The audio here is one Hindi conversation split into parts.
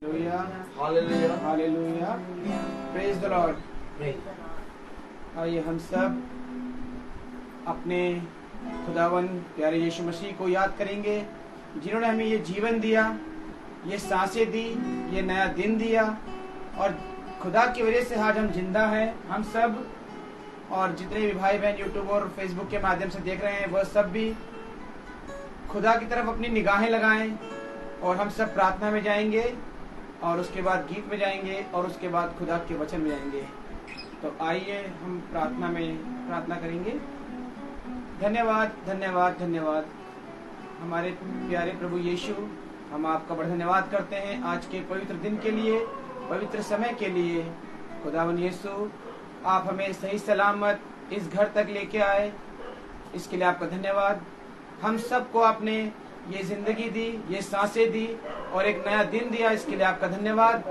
Hallelujah, hallelujah, praise the Lord. आइए हम सब अपने खुदावन प्यारे यीशु मसीह को याद करेंगे, जिन्होंने हमें ये जीवन दिया, ये सांसें दी, ये नया दिन दिया, और खुदा की वजह से आज हम जिंदा हैं। हम सब और जितने भी भाई बहन यूट्यूब और फेसबुक के माध्यम से देख रहे हैं, वह सब भी खुदा की तरफ अपनी निगाहें लगाएं, और हम सब प्रार्थना में जाएंगे, और उसके बाद गीत में जाएंगे, और उसके बाद खुदा के वचन में जाएंगे। तो आइए हम प्रार्थना करेंगे। धन्यवाद, धन्यवाद, धन्यवाद हमारे प्यारे प्रभु यीशु, हम आपका बड़ा धन्यवाद करते हैं आज के पवित्र दिन के लिए, पवित्र समय के लिए। खुदावन यीशु, आप हमें सही सलामत इस घर तक लेके आए, इसके लिए आपका धन्यवाद। हम सबको आपने ये जिंदगी दी, ये सांसें दी, और एक नया दिन दिया, इसके लिए आपका धन्यवाद।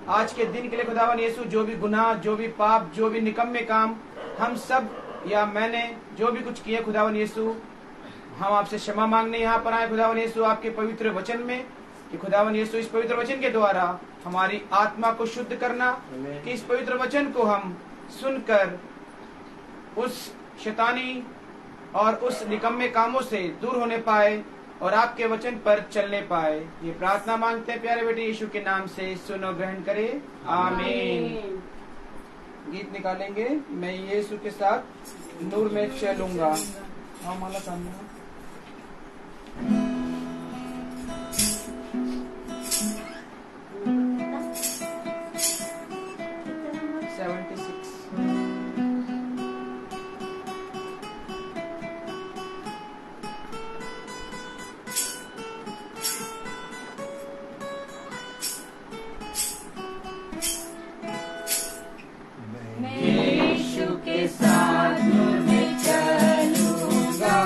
आज के दिन के लिए खुदावन यीशु, जो भी गुनाह, जो भी पाप, जो भी निकम्मे काम हम सब या मैंने जो भी कुछ किए, खुदावन यीशु, हम आपसे क्षमा मांगने यहाँ पर आए खुदावन यीशु, आपके पवित्र वचन में, कि खुदावन यीशु इस पवित्र वचन के द्वारा हमारी आत्मा को शुद्ध करना, कि इस पवित्र वचन को हम सुनकर उस शैतानी और उस निकम्मे कामों से दूर होने पाए और आपके वचन पर चलने पाए। ये प्रार्थना मांगते हैं प्यारे बेटे यीशु के नाम से, सुनो, ग्रहण करे, आमीन। गीत निकालेंगे, मैं यीशु के साथ नूर में चलूंगा। हाँ माला सामने 76। यीशु के साथ नूर में चलूंगा,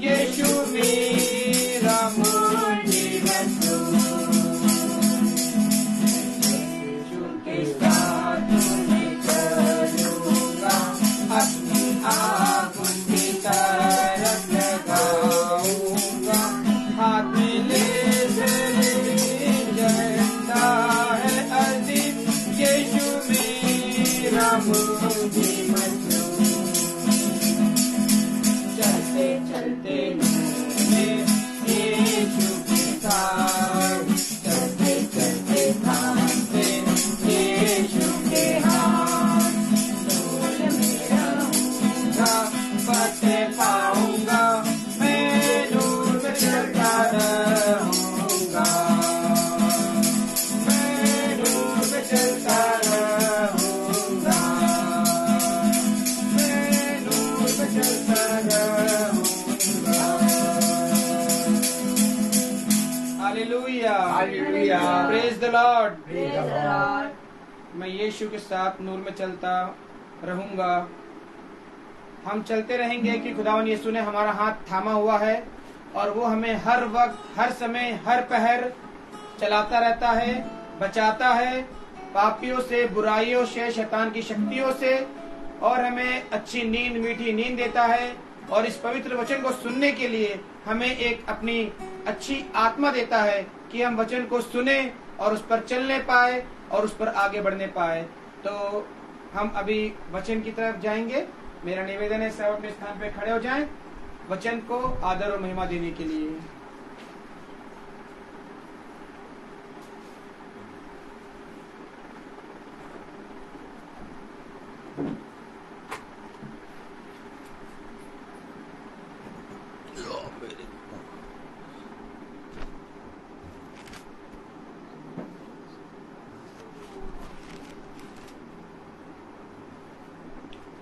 यीशु मेरा मुक्ति बंधु, यीशु के साथ मैं चलूंगा, अपनी आँख उनकी तरफ लगाऊंगा, हाथ में ले झंडा है अजीब, यीशु मेरा मुक्ति बंधु। चलते चलते मैं यीशु के साथ, चलते चलते थामते यीशु के हाथ, नूर में रहूंगा, फतेह पाऊंगा, मैं नूर में चलता रहूंगा, मैं नूर में चलता रहूंगा, मैं नूर में चलता रहूंगा। Hallelujah, hallelujah. Praise the Lord. Praise the Lord. मैं यीशु के साथ नूर में चलता रहूंगा। हम चलते रहेंगे कि खुदावन यीशु ने हमारा हाथ थामा हुआ है और वो हमें हर वक्त, हर समय, हर पहर चलाता रहता है, बचाता है पापियों से, बुराइयों से, शैतान की शक्तियों से, और हमें अच्छी नींद, मीठी नींद देता है। और इस पवित्र वचन को सुनने के लिए हमें एक अपनी अच्छी आत्मा देता है कि हम वचन को सुने और उस पर चलने पाए और उस पर आगे बढ़ने पाए। तो हम अभी वचन की तरफ जाएंगे। मेरा निवेदन है सब अपने स्थान पे खड़े हो जाएं, वचन को आदर और महिमा देने के लिए।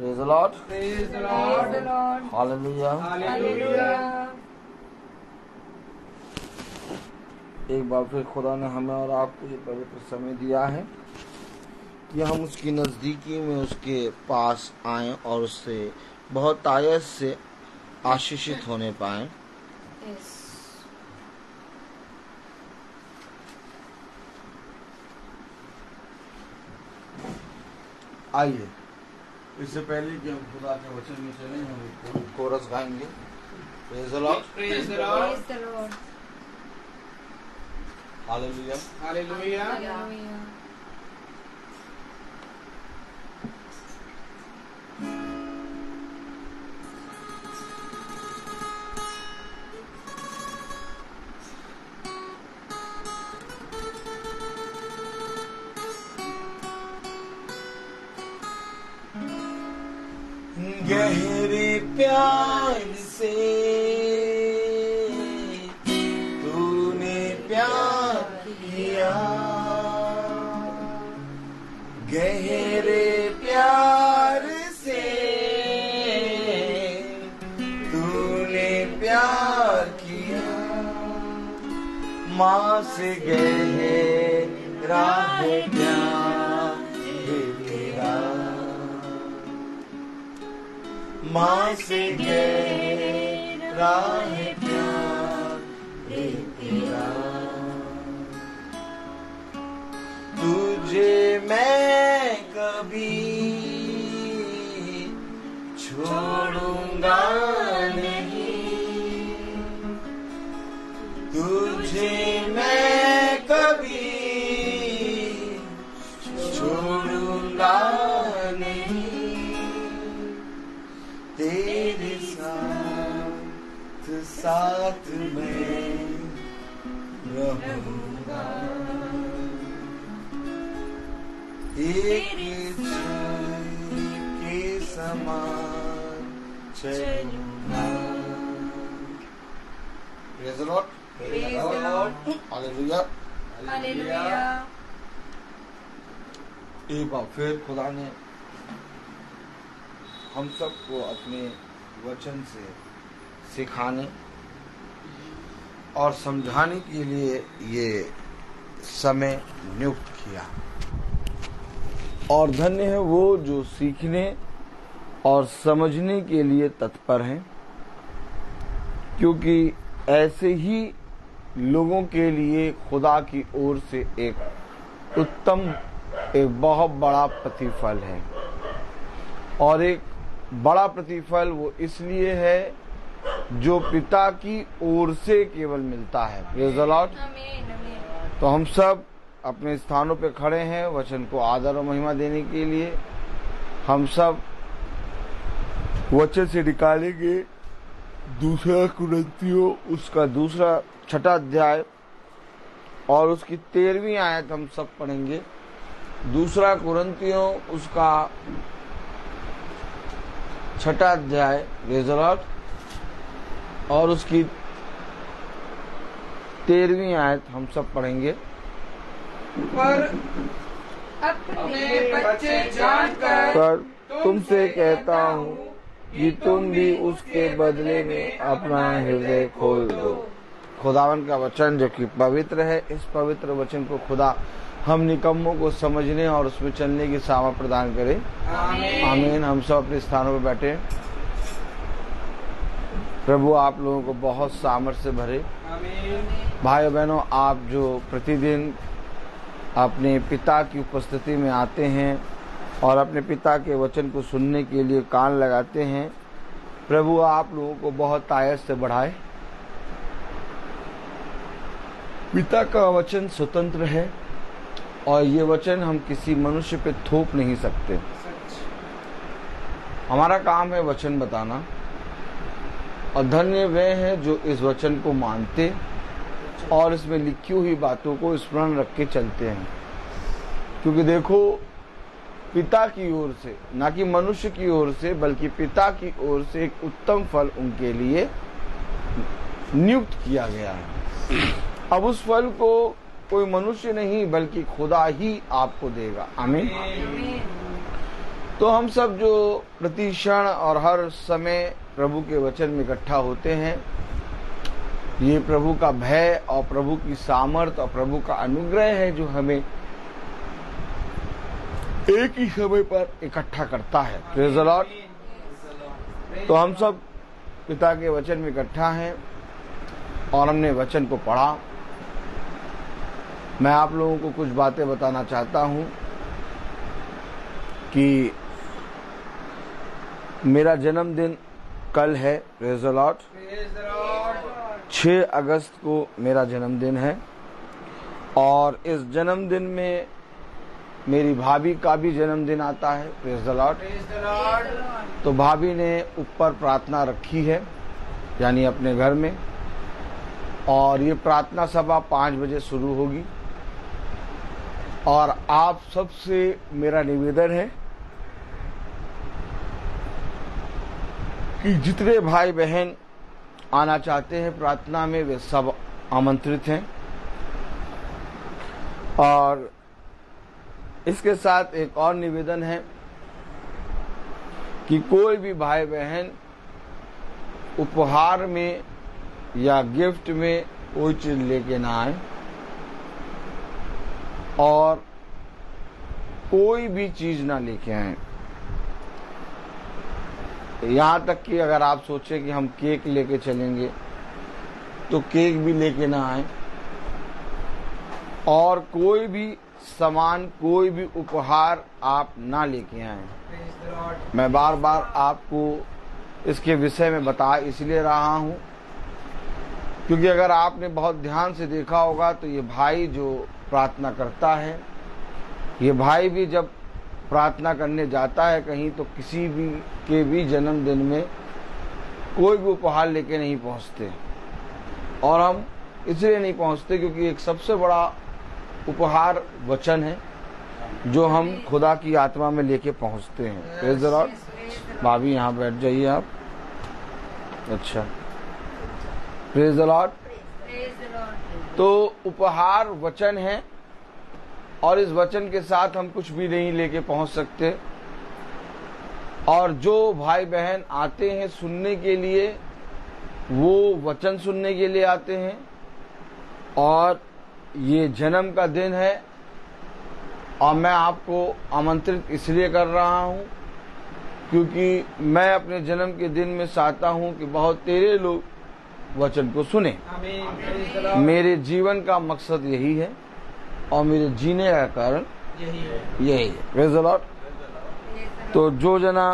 Praise the Lord. Praise the Praise the Lord. Lord. Hallelujah. Hallelujah. एक बार फिर खुदा ने हमें और आपको ये पवित्र समय दिया है कि हम उसकी नज़दीकी में उसके पास आएं और उससे बहुत आयत से आशीषित होने पाएं। Yes. आइए, इससे पहले कि हम खुदा के वचन में चलें, हम एक कोरस गाएंगे। Praise the Lord. Praise the Lord. Praise the Lord. Hallelujah. Hallelujah. Hallelujah. गहरे प्यार से तूने प्यार किया, गहरे प्यार से तूने प्यार किया, माँ से गहरा है प्यार तेरा, माँ से गहरा है प्यार तेरा, तुझे मैं कभी छोड़ूंगा नहीं, तुझे मैं कभी छोड़ूंगा नहीं, तेरे साथ मैं रहूंगा, एक के समान चलूंगा। Praise the Lord. Praise the Lord. Hallelujah. Hallelujah. एक बार फिर खुदा ने हम सबको अपने वचन से सिखाने और समझाने के लिए ये समय नियुक्त किया, और धन्य है वो जो सीखने और समझने के लिए तत्पर हैं। क्योंकि ऐसे ही लोगों के लिए खुदा की ओर से एक बहुत बड़ा प्रतिफल है, और एक बड़ा प्रतिफल वो इसलिए है जो पिता की ओर से केवल मिलता है। Praise the Lord. आमीन, आमीन। तो हम सब अपने स्थानों पे खड़े हैं वचन को आदर और महिमा देने के लिए। हम सब वचन से निकालेंगे दूसरा कुरिन्थियों उसका दूसरा 6 अध्याय और उसकी 13वीं आयत हम सब पढ़ेंगे। दूसरा कुरिन्थियों उसका 6 अध्याय, प्रेज़ द लॉर्ड, और उसकी 13वीं आयत हम सब पढ़ेंगे। पर अपने बच्चे जानकर पर तुमसे कहता हूँ कि तुम भी उसके बदले में अपना हृदय खोल दो। खुदावन का वचन जो कि पवित्र है, इस पवित्र वचन को खुदा हम निकम्मों को समझने और उसमें चलने की सामर्थ प्रदान करे। आमीन। हम सब अपने स्थानों पर बैठे। प्रभु आप लोगों को बहुत सामर्थ्य से भरे। भाई बहनों, आप जो प्रतिदिन अपने पिता की उपस्थिति में आते हैं और अपने पिता के वचन को सुनने के लिए कान लगाते हैं, प्रभु आप लोगों को बहुत आयत से बढ़ाए। पिता का वचन स्वतंत्र है और ये वचन हम किसी मनुष्य पे थोप नहीं सकते। हमारा काम है वचन बताना, और धन्य वे हैं जो इस वचन को मानते और इसमें लिखी हुई बातों को स्मरण रख के चलते हैं। क्योंकि देखो, पिता की ओर से, ना कि मनुष्य की ओर से, बल्कि पिता की ओर से एक उत्तम फल उनके लिए नियुक्त किया गया है। अब उस फल को कोई मनुष्य नहीं बल्कि खुदा ही आपको देगा। आमीन। तो हम सब जो प्रति क्षण और हर समय प्रभु के वचन में इकट्ठा होते हैं, ये प्रभु का भय और प्रभु की सामर्थ और प्रभु का अनुग्रह है जो हमें एक ही समय पर इकट्ठा करता है। Praise the Lord. तो हम सब पिता के वचन में इकट्ठा हैं और हमने वचन को पढ़ा। मैं आप लोगों को कुछ बातें बताना चाहता हूं कि मेरा जन्मदिन कल है। Praise the Lord. 6 अगस्त को मेरा जन्मदिन है, और इस जन्मदिन में मेरी भाभी का भी जन्मदिन आता है। Praise the Lord. तो भाभी ने ऊपर प्रार्थना रखी है, यानी अपने घर में, और ये प्रार्थना सभा 5 बजे शुरू होगी। और आप सबसे मेरा निवेदन है कि जितने भाई बहन आना चाहते हैं प्रार्थना में, वे सब आमंत्रित हैं। और इसके साथ एक और निवेदन है कि कोई भी भाई बहन उपहार में या गिफ्ट में कोई चीज लेके ना आए, और कोई भी चीज ना लेके आए। यहाँ तक कि अगर आप सोचें कि हम केक लेके चलेंगे तो केक भी लेके ना आए, और कोई भी सामान, कोई भी उपहार आप ना लेके आए। मैं बार बार आपको इसके विषय में बता इसलिए रहा हूँ क्योंकि अगर आपने बहुत ध्यान से देखा होगा तो ये भाई जो प्रार्थना करता है, ये भाई भी जब प्रार्थना करने जाता है कहीं, तो किसी भी के भी जन्मदिन में कोई भी उपहार लेके नहीं पहुंचते। और हम इसलिए नहीं पहुंचते क्योंकि एक सबसे बड़ा उपहार वचन है जो हम खुदा की आत्मा में लेके पहुंचते हैं। Praise the Lord. भाभी यहाँ बैठ जाइए आप। अच्छा, प्रेज़ द लॉर्ड। तो उपहार वचन है, और इस वचन के साथ हम कुछ भी नहीं लेके पहुंच सकते। और जो भाई बहन आते हैं सुनने के लिए, वो वचन सुनने के लिए आते हैं। और ये जन्म का दिन है, और मैं आपको आमंत्रित इसलिए कर रहा हूँ क्योंकि मैं अपने जन्म के दिन में चाहता हूँ कि बहुत तेरे लोग वचन को सुने। आमीन। Praise the Lord. मेरे जीवन का मकसद यही है और मेरे जीने का कारण यही है। Praise the Lord. तो जो जना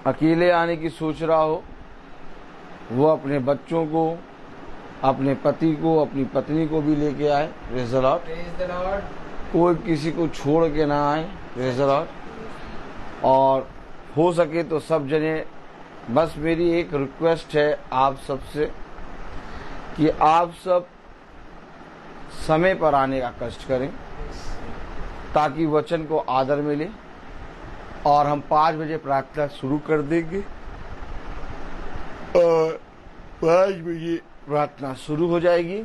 अकेले आने की सोच रहा हो वो अपने बच्चों को, अपने पति को, अपनी पत्नी को भी लेके आए। Praise the Lord. Praise the Lord. कोई किसी को छोड़ के ना आए। Praise the Lord. और हो सके तो सब जने, बस मेरी एक रिक्वेस्ट है आप सबसे कि आप सब समय पर आने का कष्ट करें ताकि वचन को आदर मिले। और हम 5 बजे प्रार्थना शुरू कर देंगे और 5 बजे प्रार्थना शुरू हो जाएगी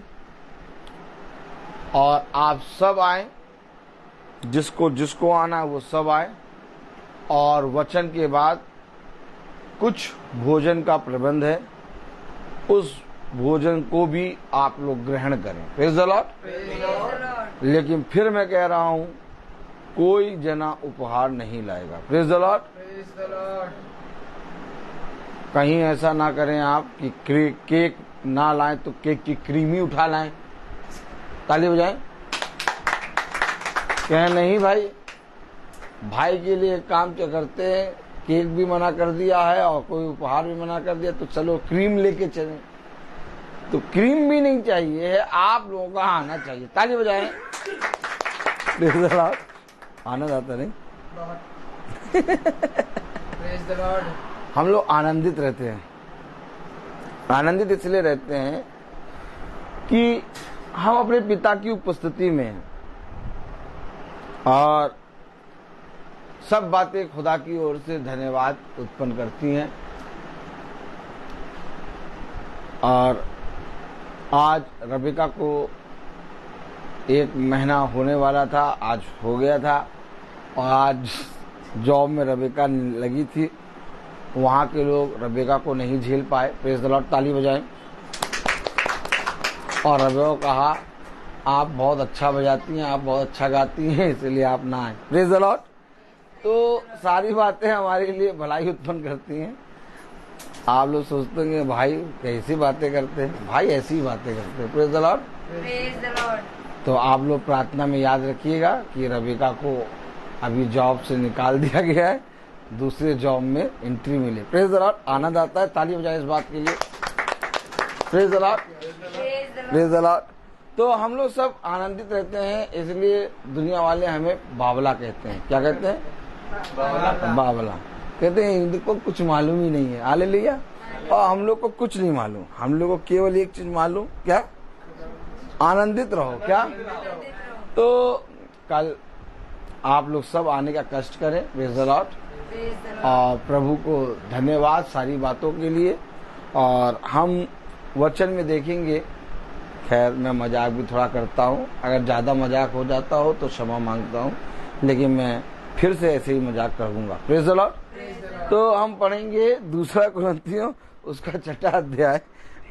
और आप सब आए, जिसको जिसको आना है वो सब आए। और वचन के बाद कुछ भोजन का प्रबंध है, उस भोजन को भी आप लोग ग्रहण करें। Praise the Lord. लेकिन फिर मैं कह रहा हूं कोई जना उपहार नहीं लाएगा। Praise the Lord. Praise the Lord. कहीं ऐसा ना करें आप कि केक ना लाएं तो केक की क्रीम ही उठा लाएं। ताली बजाएं। कहें नहीं भाई, भाई के लिए काम क्या करते हैं, केक भी मना कर दिया है और कोई उपहार भी मना कर दिया तो चलो क्रीम लेके चलें। तो क्रीम भी नहीं चाहिए, आप लोगों का आना चाहिए। ताली बजाएं। Praise the Lord. आनंद आता नहीं? Praise the Lord. हम लोग आनंदित रहते हैं। आनंदित इसलिए रहते हैं कि हम अपने पिता की उपस्थिति में हैं और सब बातें खुदा की ओर से धन्यवाद उत्पन्न करती हैं। और आज रबिका को 1 महीना होने वाला था, आज हो गया था। और आज जॉब में रबिका लगी थी, वहाँ के लोग रबिका को नहीं झेल पाए। Praise the Lord. ताली बजाएं। और रबिका को कहा आप बहुत अच्छा बजाती हैं, आप बहुत अच्छा गाती हैं, इसलिए आप ना आए। Praise the Lord. तो सारी बातें हमारे लिए भलाई उत्पन्न करती हैं। आप लोग सोचते होंगे भाई कैसी बातें करते हैं, भाई ऐसी बातें करते हैं। Praise the Lord. Praise the Lord. तो आप लोग प्रार्थना में याद रखिएगा कि रबिका को अभी जॉब से निकाल दिया गया है, दूसरे जॉब में एंट्री मिले। Praise the Lord. आनंद आता है। ताली बजाएं इस बात के लिए। Praise the Lord. Praise the Lord. तो हम लोग सब आनंदित रहते हैं, इसलिए दुनिया वाले हमें बावला कहते हैं। क्या कहते हैं? बावला कहते हैं। इनको कुछ मालूम ही नहीं है। हालेलुया। और हम लोग को कुछ नहीं मालूम, हम लोग को केवल एक चीज मालूम, क्या? आनंदित रहो। क्या? तो कल आप लोग सब आने का कष्ट करें। Praise the Lord. और प्रभु को धन्यवाद सारी बातों के लिए। और हम वचन में देखेंगे। खैर मैं मजाक भी थोड़ा करता हूँ, अगर ज्यादा मजाक हो जाता हो तो क्षमा मांगता हूँ, लेकिन मैं फिर से ऐसे ही मजाक करूंगा। Praise the Lord. तो हम पढ़ेंगे 2 कुरिन्थियों उसका 6वां अध्याय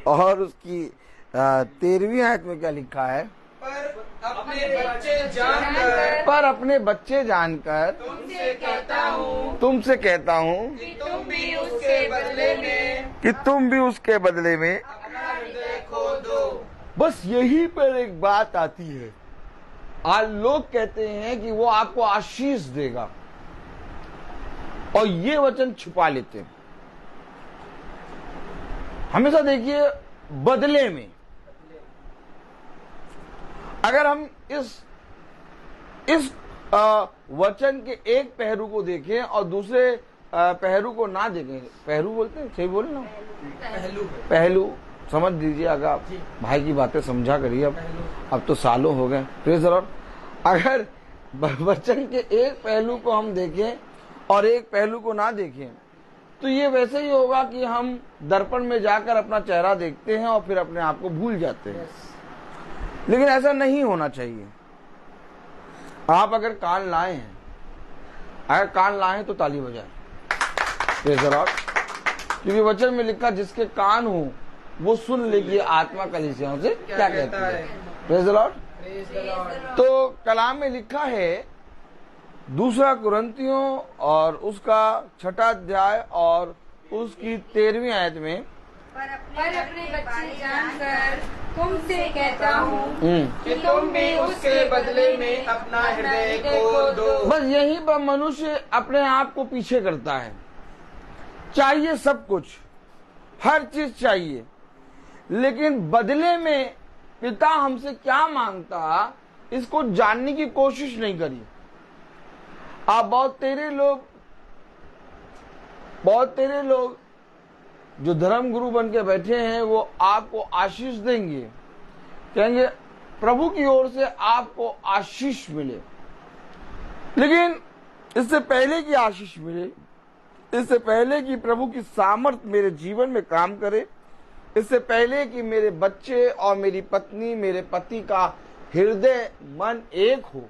और उसकी 13वीं आयत में क्या लिखा है? पर अपने बच्चे जानकर तुमसे कहता हूँ कि तुम भी उसके बदले में अपना हृदय खो दो। बस यही पर एक बात आती है। आज लोग कहते हैं कि वो आपको आशीष देगा और ये वचन छुपा लेते हैं। हमेशा देखिए बदले में, अगर हम इस वचन के एक पहलू को देखें और दूसरे पहलू को ना देखें, पहलू बोलते हैं, सही बोल ना, पहलू समझ दीजिए। अगर आप भाई की बातें समझा करिए। अब तो सालों हो गए। Praise the Lord. अगर वचन के एक पहलू को हम देखें और एक पहलू को ना देखें तो ये वैसे ही होगा कि हम दर्पण में जाकर अपना चेहरा देखते हैं और फिर अपने आप को भूल जाते हैं। लेकिन ऐसा नहीं होना चाहिए। आप अगर कान लाए हैं तो ताली बजाएं। Praise the Lord. क्योंकि वचन में लिखा जिसके कान हो वो सुन ले कि आत्मा कलीसियाओं से क्या कहती है। Praise the Lord. तो कलाम में लिखा है 2 कुरिन्थियों और उसका 6वां अध्याय और उसकी 13वीं आयत में पर अपने बच्चे जानकर तुमसे कहता हूँ कि तुम भी उसके बदले में अपना हृदय खोल दो। बस यहीं पर मनुष्य अपने आप को पीछे करता है। चाहिए सब कुछ, हर चीज चाहिए, लेकिन बदले में पिता हमसे क्या मांगता इसको जानने की कोशिश नहीं करी। आप बहुत तेरे लोग जो धर्म गुरु बन के बैठे हैं वो आपको आशीष देंगे, कहेंगे प्रभु की ओर से आपको आशीष मिले, लेकिन इससे पहले की आशीष मिले, इससे पहले कि प्रभु की सामर्थ मेरे जीवन में काम करे, इससे पहले कि मेरे बच्चे और मेरी पत्नी, मेरे पति का हृदय मन एक हो,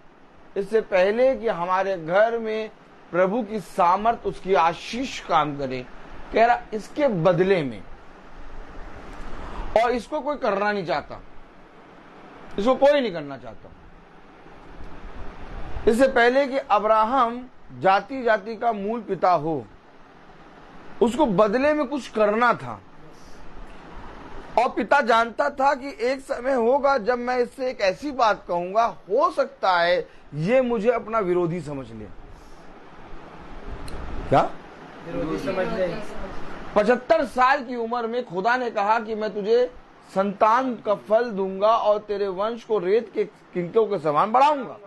इससे पहले कि हमारे घर में प्रभु की सामर्थ, उसकी आशीष काम करे, कह रहा इसके बदले में। और इसको कोई करना नहीं चाहता, इसको कोई नहीं करना चाहता। इससे पहले कि अब्राहम जाति जाति का मूल पिता हो, उसको बदले में कुछ करना था। और पिता जानता था कि एक समय होगा जब मैं इससे एक ऐसी बात कहूंगा, हो सकता है ये मुझे अपना विरोधी समझ ले। क्या विरोधी समझ ले। 75 साल की उम्र में खुदा ने कहा कि मैं तुझे संतान का फल दूंगा और तेरे वंश को रेत के किंकों के समान बढ़ाऊंगा।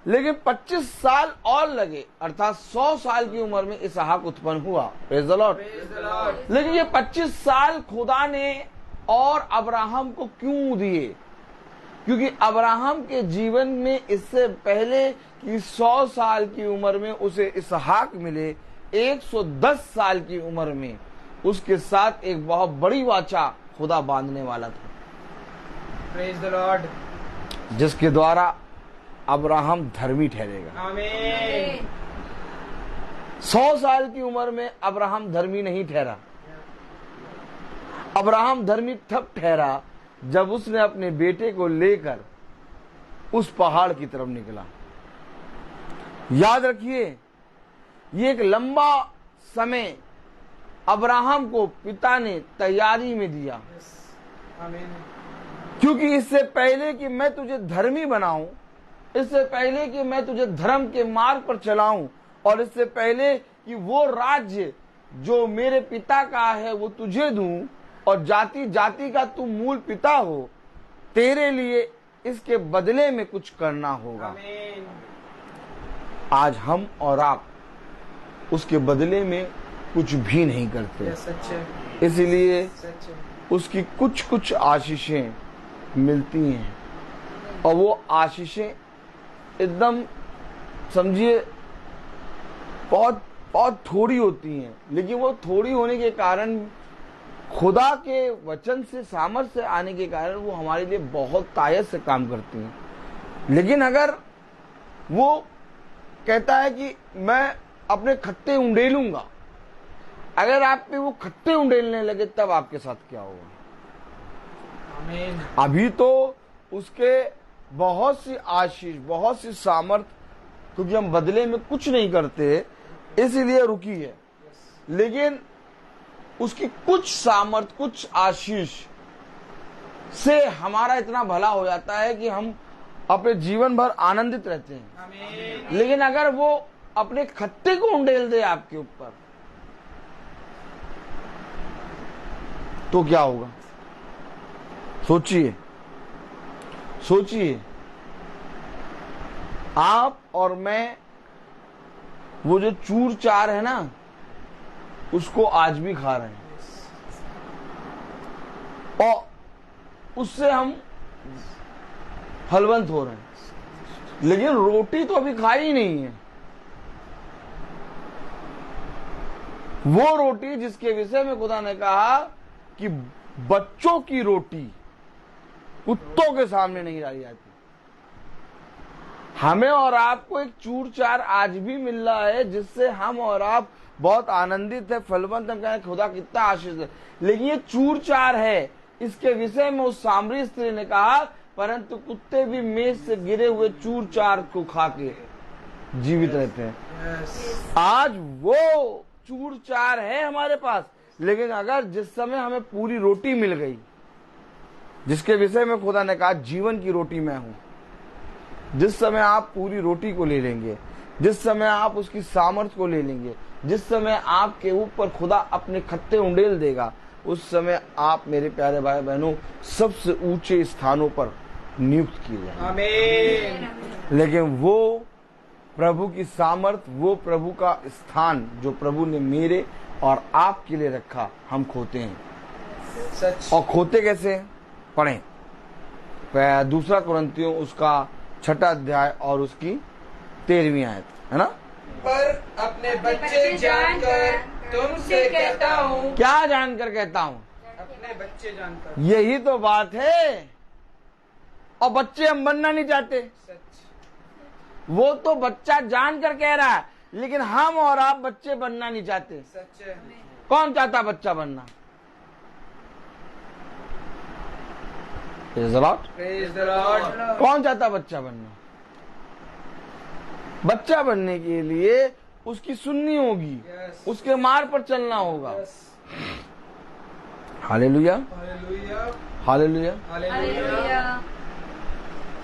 लेकिन 25 साल और लगे, अर्थात 100 साल की उम्र में इसहाक उत्पन्न हुआ। Praise the Lord. लेकिन ये 25 साल खुदा ने और अब्राहम को क्यों दिए? क्योंकि अब्राहम के जीवन में इससे पहले कि 100 साल की उम्र में उसे इसहाक मिले, 110 साल की उम्र में उसके साथ एक बहुत बड़ी वाचा खुदा बांधने वाला था, प्रेज़ द लॉर्ड, जिसके द्वारा अब्राहम धर्मी ठहरेगा। आमीन। 100 साल की उम्र में अब्राहम धर्मी नहीं ठहरा। अब्राहम धर्मी तब ठहरा जब उसने अपने बेटे को लेकर उस पहाड़ की तरफ निकला। याद रखिए, ये एक लंबा समय अब्राहम को पिता ने तैयारी में दिया, आमीन। क्योंकि इससे पहले कि मैं तुझे धर्मी बनाऊं, इससे पहले कि मैं तुझे धर्म के मार्ग पर चलाऊं, और इससे पहले कि वो राज्य जो मेरे पिता का है वो तुझे दूं, और जाति जाति का तू मूल पिता हो, तेरे लिए इसके बदले में कुछ करना होगा। आमीन। आज हम और आप उसके बदले में कुछ भी नहीं करते, यह सच है, इसलिए सच है। उसकी कुछ कुछ आशीषें मिलती हैं, और वो आशीषें एकदम समझिए बहुत बहुत थोड़ी होती हैं, लेकिन वो थोड़ी होने के कारण, खुदा के वचन से सामर्थ्य से आने के कारण वो हमारे लिए बहुत तायत से काम करती हैं। लेकिन अगर वो कहता है कि मैं अपने खत्ते उंडेलूंगा, अगर आप पे वो खत्ते उंडेलने लगे तब आपके साथ क्या होगा? आमीन। अभी तो उसके बहुत सी आशीष, बहुत सी सामर्थ, क्योंकि हम बदले में कुछ नहीं करते इसलिए रुकी है, लेकिन उसकी कुछ सामर्थ, कुछ आशीष से हमारा इतना भला हो जाता है कि हम अपने जीवन भर आनंदित रहते हैं। आमीन। लेकिन अगर वो अपने खत्ते को उंडेल दे आपके ऊपर तो क्या होगा? सोचिए, सोचिए। आप और मैं वो जो चूर चार है ना, उसको आज भी खा रहे हैं, और उससे हम फलवंत हो रहे हैं, लेकिन रोटी तो अभी खाई ही नहीं है। वो रोटी जिसके विषय में खुदा ने कहा कि बच्चों की रोटी कुत्तों के सामने नहीं डाली जाती। हमें और आपको एक चूर चार आज भी मिल रहा है, जिससे हम और आप बहुत आनंदित है, फलवंत। हम कहें खुदा कितना आशीष है, लेकिन ये चूर चार है। इसके विषय में उस सामरी स्त्री ने कहा, परंतु कुत्ते भी मेज से गिरे हुए चूर चार को खा के जीवित रहते हैं। यस। आज वो चूर चार है हमारे पास, लेकिन अगर जिस समय हमें पूरी रोटी मिल गई, जिसके विषय में खुदा ने कहा जीवन की रोटी मैं हूं, जिस समय आप पूरी रोटी को ले लेंगे, जिस समय आप उसकी सामर्थ्य को ले लेंगे, जिस समय आपके ऊपर खुदा अपने खत्ते उंडेल देगा, उस समय आप मेरे प्यारे भाई बहनों सबसे ऊंचे स्थानों पर नियुक्त किए जाएंगे। आमीन। लेकिन वो प्रभु की सामर्थ्य, वो प्रभु का स्थान जो प्रभु ने मेरे और आपके लिए रखा, हम खोते हैं। सच। और खोते कैसे? पढ़ें 2 कुरिन्थियों उसका 6 अध्याय और उसकी 13वीं आयत, है ना। पर अपने बच्चे जानकर तुमसे कहता हूँ। क्या जानकर कहता हूँ? अपने बच्चे जानकर। यही तो बात है। और बच्चे हम बनना नहीं चाहते। सच। वो तो बच्चा जानकर कह रहा है, लेकिन हम और आप बच्चे बनना नहीं चाहते। सच है। कौन चाहता बच्चा बनना? Praise the Lord। Praise the Lord। कौन चाहता बच्चा बनना? बच्चा बनने के लिए उसकी सुननी होगी, Yes। उसके मार्ग पर चलना होगा। Yes। Hallelujah, hallelujah. Hallelujah. Hallelujah.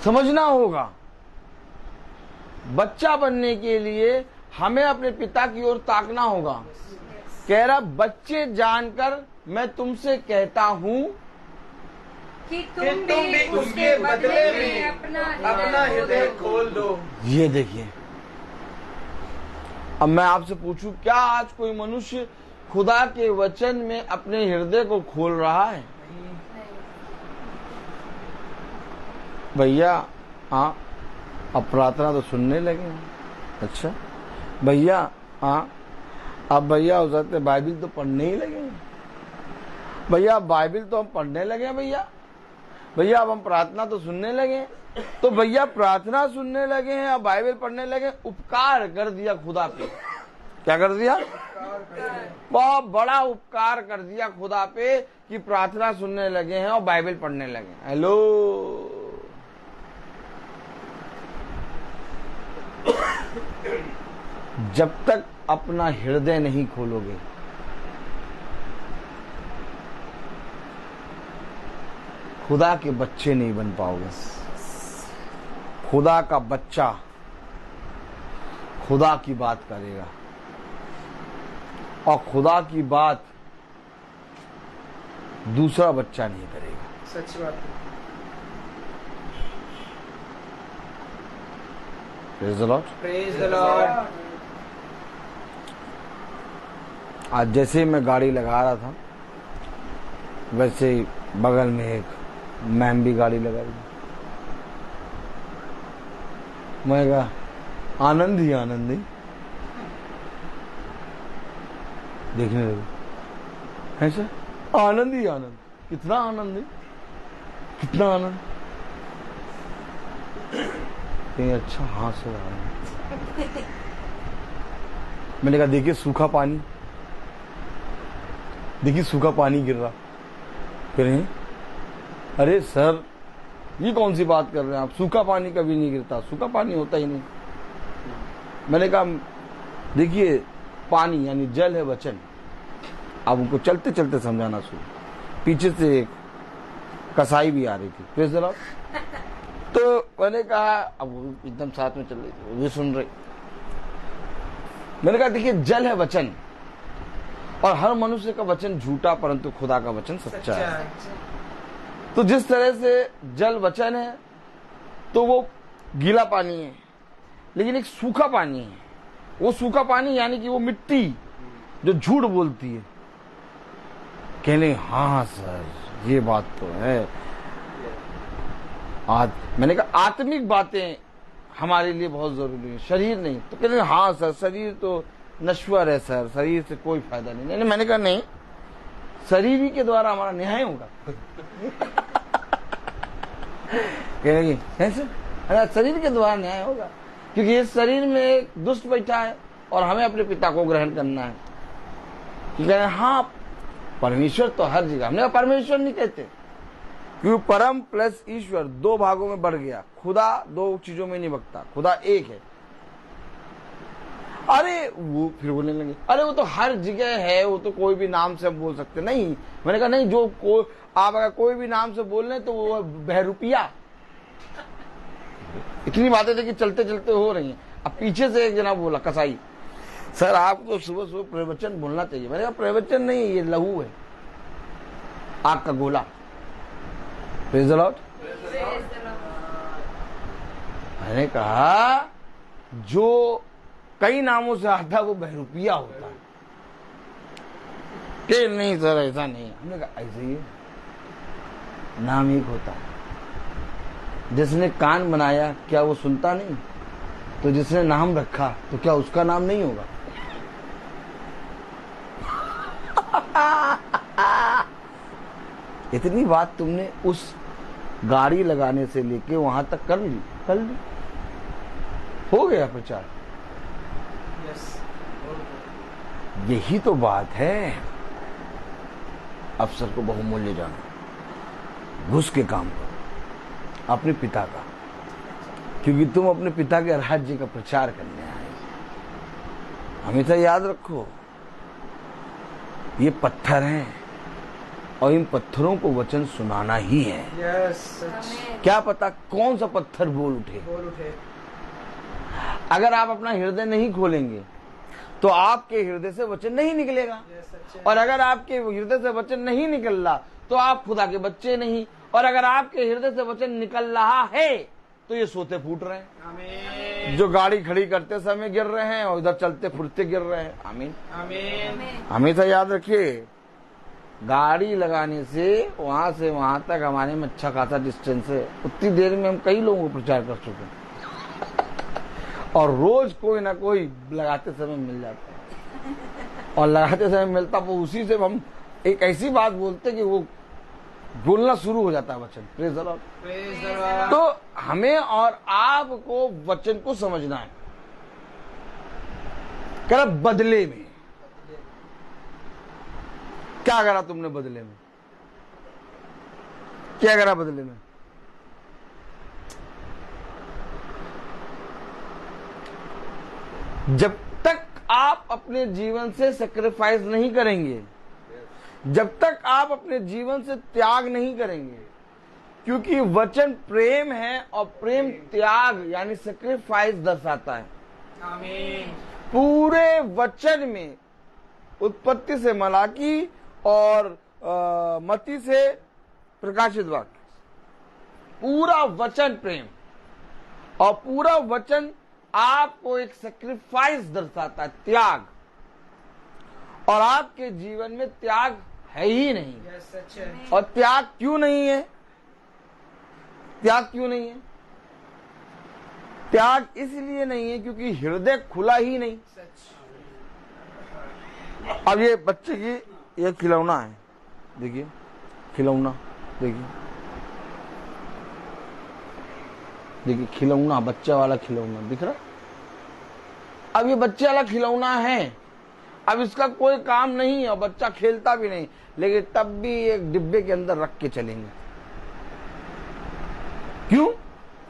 समझना होगा, बच्चा बनने के लिए हमें अपने पिता की ओर ताकना होगा। कह रहा बच्चे जानकर मैं तुमसे कहता हूं कि तुम भी उसके बदले में अपना हृदय खोल दो। ये देखिए, अब मैं आपसे पूछूं, क्या आज कोई मनुष्य खुदा के वचन में अपने हृदय को खोल रहा है? भैया हाँ, अब प्रार्थना तो सुनने लगे हैं। अच्छा भैया हाँ, अब भैया हो सकते बाइबिल तो पढ़ने ही लगे हैं। भैया बाइबिल तो हम पढ़ने लगे हैं। भैया अब हम प्रार्थना तो सुनने लगे हैं। तो भैया प्रार्थना सुनने लगे हैं, अब बाइबिल पढ़ने लगे, उपकार कर दिया खुदा पे। क्या कर दिया? बहुत बड़ा उपकार कर दिया खुदा पे कि प्रार्थना सुनने लगे हैं और बाइबिल पढ़ने लगे। हेलो, जब तक अपना हृदय नहीं खोलोगे, खुदा के बच्चे नहीं बन पाओगे। खुदा का बच्चा खुदा की बात करेगा और खुदा की बात दूसरा बच्चा नहीं करेगा। सच बात है। Praise the Lord. Praise the Lord. आज जैसे ही मैं गाड़ी लगा रहा था, वैसे ही बगल में एक मैम भी गाड़ी लगा रही। मैं कहा आनंद ही देखने लगे। ऐसा आनंद ही आनंद, कितना आनंद है, कितना आनंद। कहीं अच्छा हाँ से रहा है। मैंने कहा देखिए सूखा पानी, देखिए सूखा पानी गिर रहा। कह रहे हैं अरे सर ये कौन सी बात कर रहे हैं आप, सूखा पानी कभी नहीं गिरता, सूखा पानी होता ही नहीं। मैंने कहा देखिए पानी यानी जल है वचन। अब उनको चलते चलते समझाना शुरू। पीछे से एक कसाई भी आ रही थी, प्रेज़ द लॉर्ड। तो मैंने कहा, अब वो एकदम साथ में चल रही थी, वो भी सुन रही। मैंने कहा देखिए जल है वचन, और हर मनुष्य का वचन झूठा परंतु खुदा का वचन सच्चा है। तो जिस तरह से जल वचन है तो वो गीला पानी है, लेकिन एक सूखा पानी है। वो सूखा पानी यानी कि वो मिट्टी जो झूठ बोलती है। कहने हाँ सर ये बात तो है। मैंने कहा आत्मिक बातें हमारे लिए बहुत जरूरी है, शरीर नहीं। तो कहने हाँ सर शरीर तो नश्वर है सर, शरीर से कोई फायदा नहीं। मैंने कहा नहीं, शरीर ही के द्वारा हमारा न्याय होगा। कहेगी कैसे? शरीर के द्वारा न्याय होगा, क्योंकि इस शरीर में एक दुष्ट बैठा है और हमें अपने पिता को ग्रहण करना है। कह हाँ परमेश्वर तो हर जगह। हमने कहा परमेश्वर नहीं कहते, क्योंकि परम प्लस ईश्वर 2 भागों में बढ़ गया। खुदा 2 चीजों में नहीं बकता, खुदा एक है। अरे वो फिर बोलने लगे, अरे वो तो हर जगह है, वो तो कोई भी नाम से हम बोल सकते। नहीं, मैंने कहा नहीं, जो आप अगर कोई भी नाम से बोल रहे तो वो बहरूपिया। इतनी बातें थी कि चलते चलते हो रही हैं। अब पीछे से एक जना बोला, कसाई, सर आपको सुबह सुबह प्रवचन बोलना चाहिए। मैंने कहा प्रवचन नहीं, ये लहू है, आग का गोला। Praise the Lord. मैंने कहा जो कई नामों से आता है वो बहरूपिया होता है। कि नहीं सर ऐसा नहीं। हमने कहा ऐसे ही नाम एक होता है। जिसने कान बनाया क्या वो सुनता नहीं? तो जिसने नाम रखा तो क्या उसका नाम नहीं होगा? इतनी बात तुमने उस गाड़ी लगाने से लेके वहां तक कर ली, हो गया प्रचार। यही तो बात है। अफसर को बहुमूल्य जानो, घुस के काम करो अपने पिता का, क्योंकि तुम अपने पिता के राज्य का प्रचार करने आए। हमेशा याद रखो, ये पत्थर हैं और इन पत्थरों को वचन सुनाना ही है। क्या पता कौन सा पत्थर बोल उठे। अगर आप अपना हृदय नहीं खोलेंगे तो आपके हृदय से वचन नहीं निकलेगा। और अगर आपके हृदय से वचन नहीं निकल रहा तो आप खुदा के बच्चे नहीं। और अगर आपके हृदय से वचन निकल रहा है तो ये सोते फूट रहे हैं, जो गाड़ी खड़ी करते समय गिर रहे हैं और इधर चलते फुरते गिर रहे हैं। आमीन आमीन। हमेशा याद रखिए, गाड़ी लगाने से वहां तक हमारे में अच्छा खासा डिस्टेंस है। उतनी देर में हम कई लोगों को प्रचार कर चुके हैं और रोज कोई ना कोई लगाते समय मिल जाता है। और लगाते समय मिलता वो उसी से हम एक ऐसी बात बोलते कि वो बोलना शुरू हो जाता है वचन। Praise the Lord. तो हमें और आपको वचन को समझना है। कह बदले में क्या करा तुमने? बदले में क्या करा? बदले में जब तक आप अपने जीवन से सैक्रिफाइस नहीं करेंगे, जब तक आप अपने जीवन से त्याग नहीं करेंगे, क्योंकि वचन प्रेम है और प्रेम त्याग यानी सैक्रिफाइस दर्शाता है। आमीन। पूरे वचन में उत्पत्ति से मलाकी और मत्ती से प्रकाशित वाक्य, पूरा वचन प्रेम और पूरा वचन आपको एक सैक्रिफाइस दर्शाता है, त्याग। और आपके जीवन में त्याग है ही नहीं। और त्याग क्यों नहीं है? त्याग क्यों नहीं है? त्याग इसलिए नहीं है क्योंकि हृदय खुला ही नहीं। अब ये बच्चे की ये खिलौना है, देखिए खिलौना, देखिए खिलौना, बच्चा वाला खिलौना दिख रहा। अब ये बच्चे वाला खिलौना है, अब इसका कोई काम नहीं है और बच्चा खेलता भी नहीं, लेकिन तब भी एक डिब्बे के अंदर रख के चलेंगे। क्यों?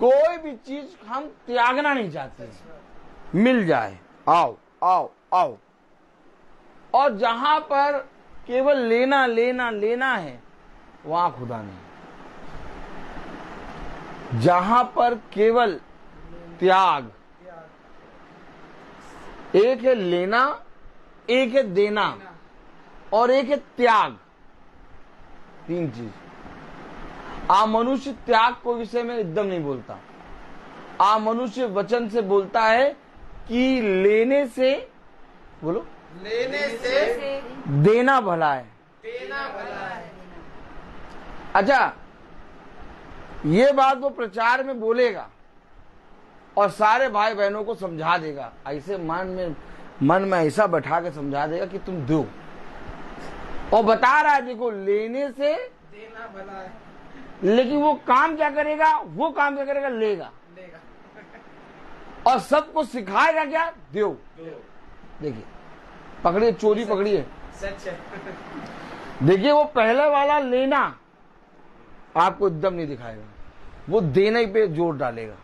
कोई भी चीज हम त्यागना नहीं चाहते, मिल जाए, आओ आओ आओ। और जहां पर केवल लेना लेना लेना है वहां खुदा नहीं। जहां पर केवल त्याग, एक है लेना, एक है देना और एक है त्याग। तीन चीज। मनुष्य त्याग को विषय में एकदम नहीं बोलता। मनुष्य वचन से बोलता है कि लेने से, बोलो, लेने से देना भला है। देना भला है। अच्छा, ये बात वो प्रचार में बोलेगा और सारे भाई बहनों को समझा देगा, ऐसे मन में ऐसा बैठा के समझा देगा कि तुम दो। और बता रहा है देखो, लेने से देना भला है। लेकिन वो काम क्या करेगा? वो काम क्या करेगा? लेगा। और सबको सिखाएगा क्या? दो। देखिए, पकड़िए, चोरी पकड़िए। सच है। देखिए, वो पहले वाला लेना आपको एकदम नहीं दिखाएगा, वो देने पे जोर डालेगा।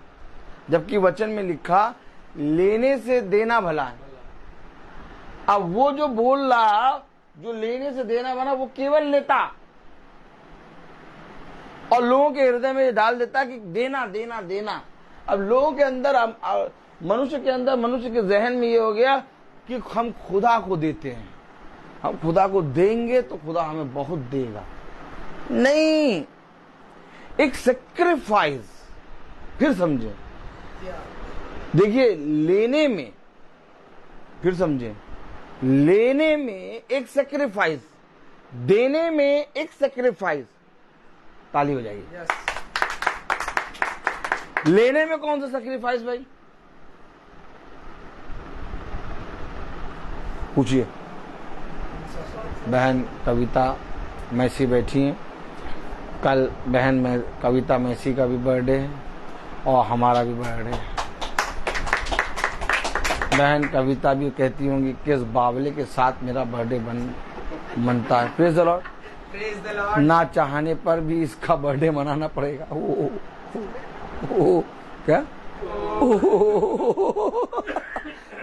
जबकि वचन में लिखा लेने से देना भला है। अब वो जो बोल रहा, जो लेने से देना बना, वो केवल लेता और लोगों के हृदय में ये डाल देता कि देना देना देना। अब लोगों के अंदर, मनुष्य के अंदर, मनुष्य के जहन में ये हो गया कि हम खुदा को देते हैं, हम खुदा को देंगे तो खुदा हमें बहुत देगा। नहीं, एक सेक्रीफाइस, फिर समझे, देखिए लेने में, फिर समझे, लेने में एक सेक्रीफाइस, देने में एक सेक्रीफाइस। ताली हो जाएगी। लेने में कौन सा सेक्रीफाइस भाई? पूछिए। बहन कविता मैसी बैठी हैं, कल बहन में कविता मैसी का भी बर्थडे है और हमारा भी बर्थडे है। बहन कविता भी कहती होंगी किस बावले के साथ मेरा बर्थडे मनता है। Praise the Lord. ना चाहने पर भी इसका बर्थडे मनाना पड़ेगा। क्या?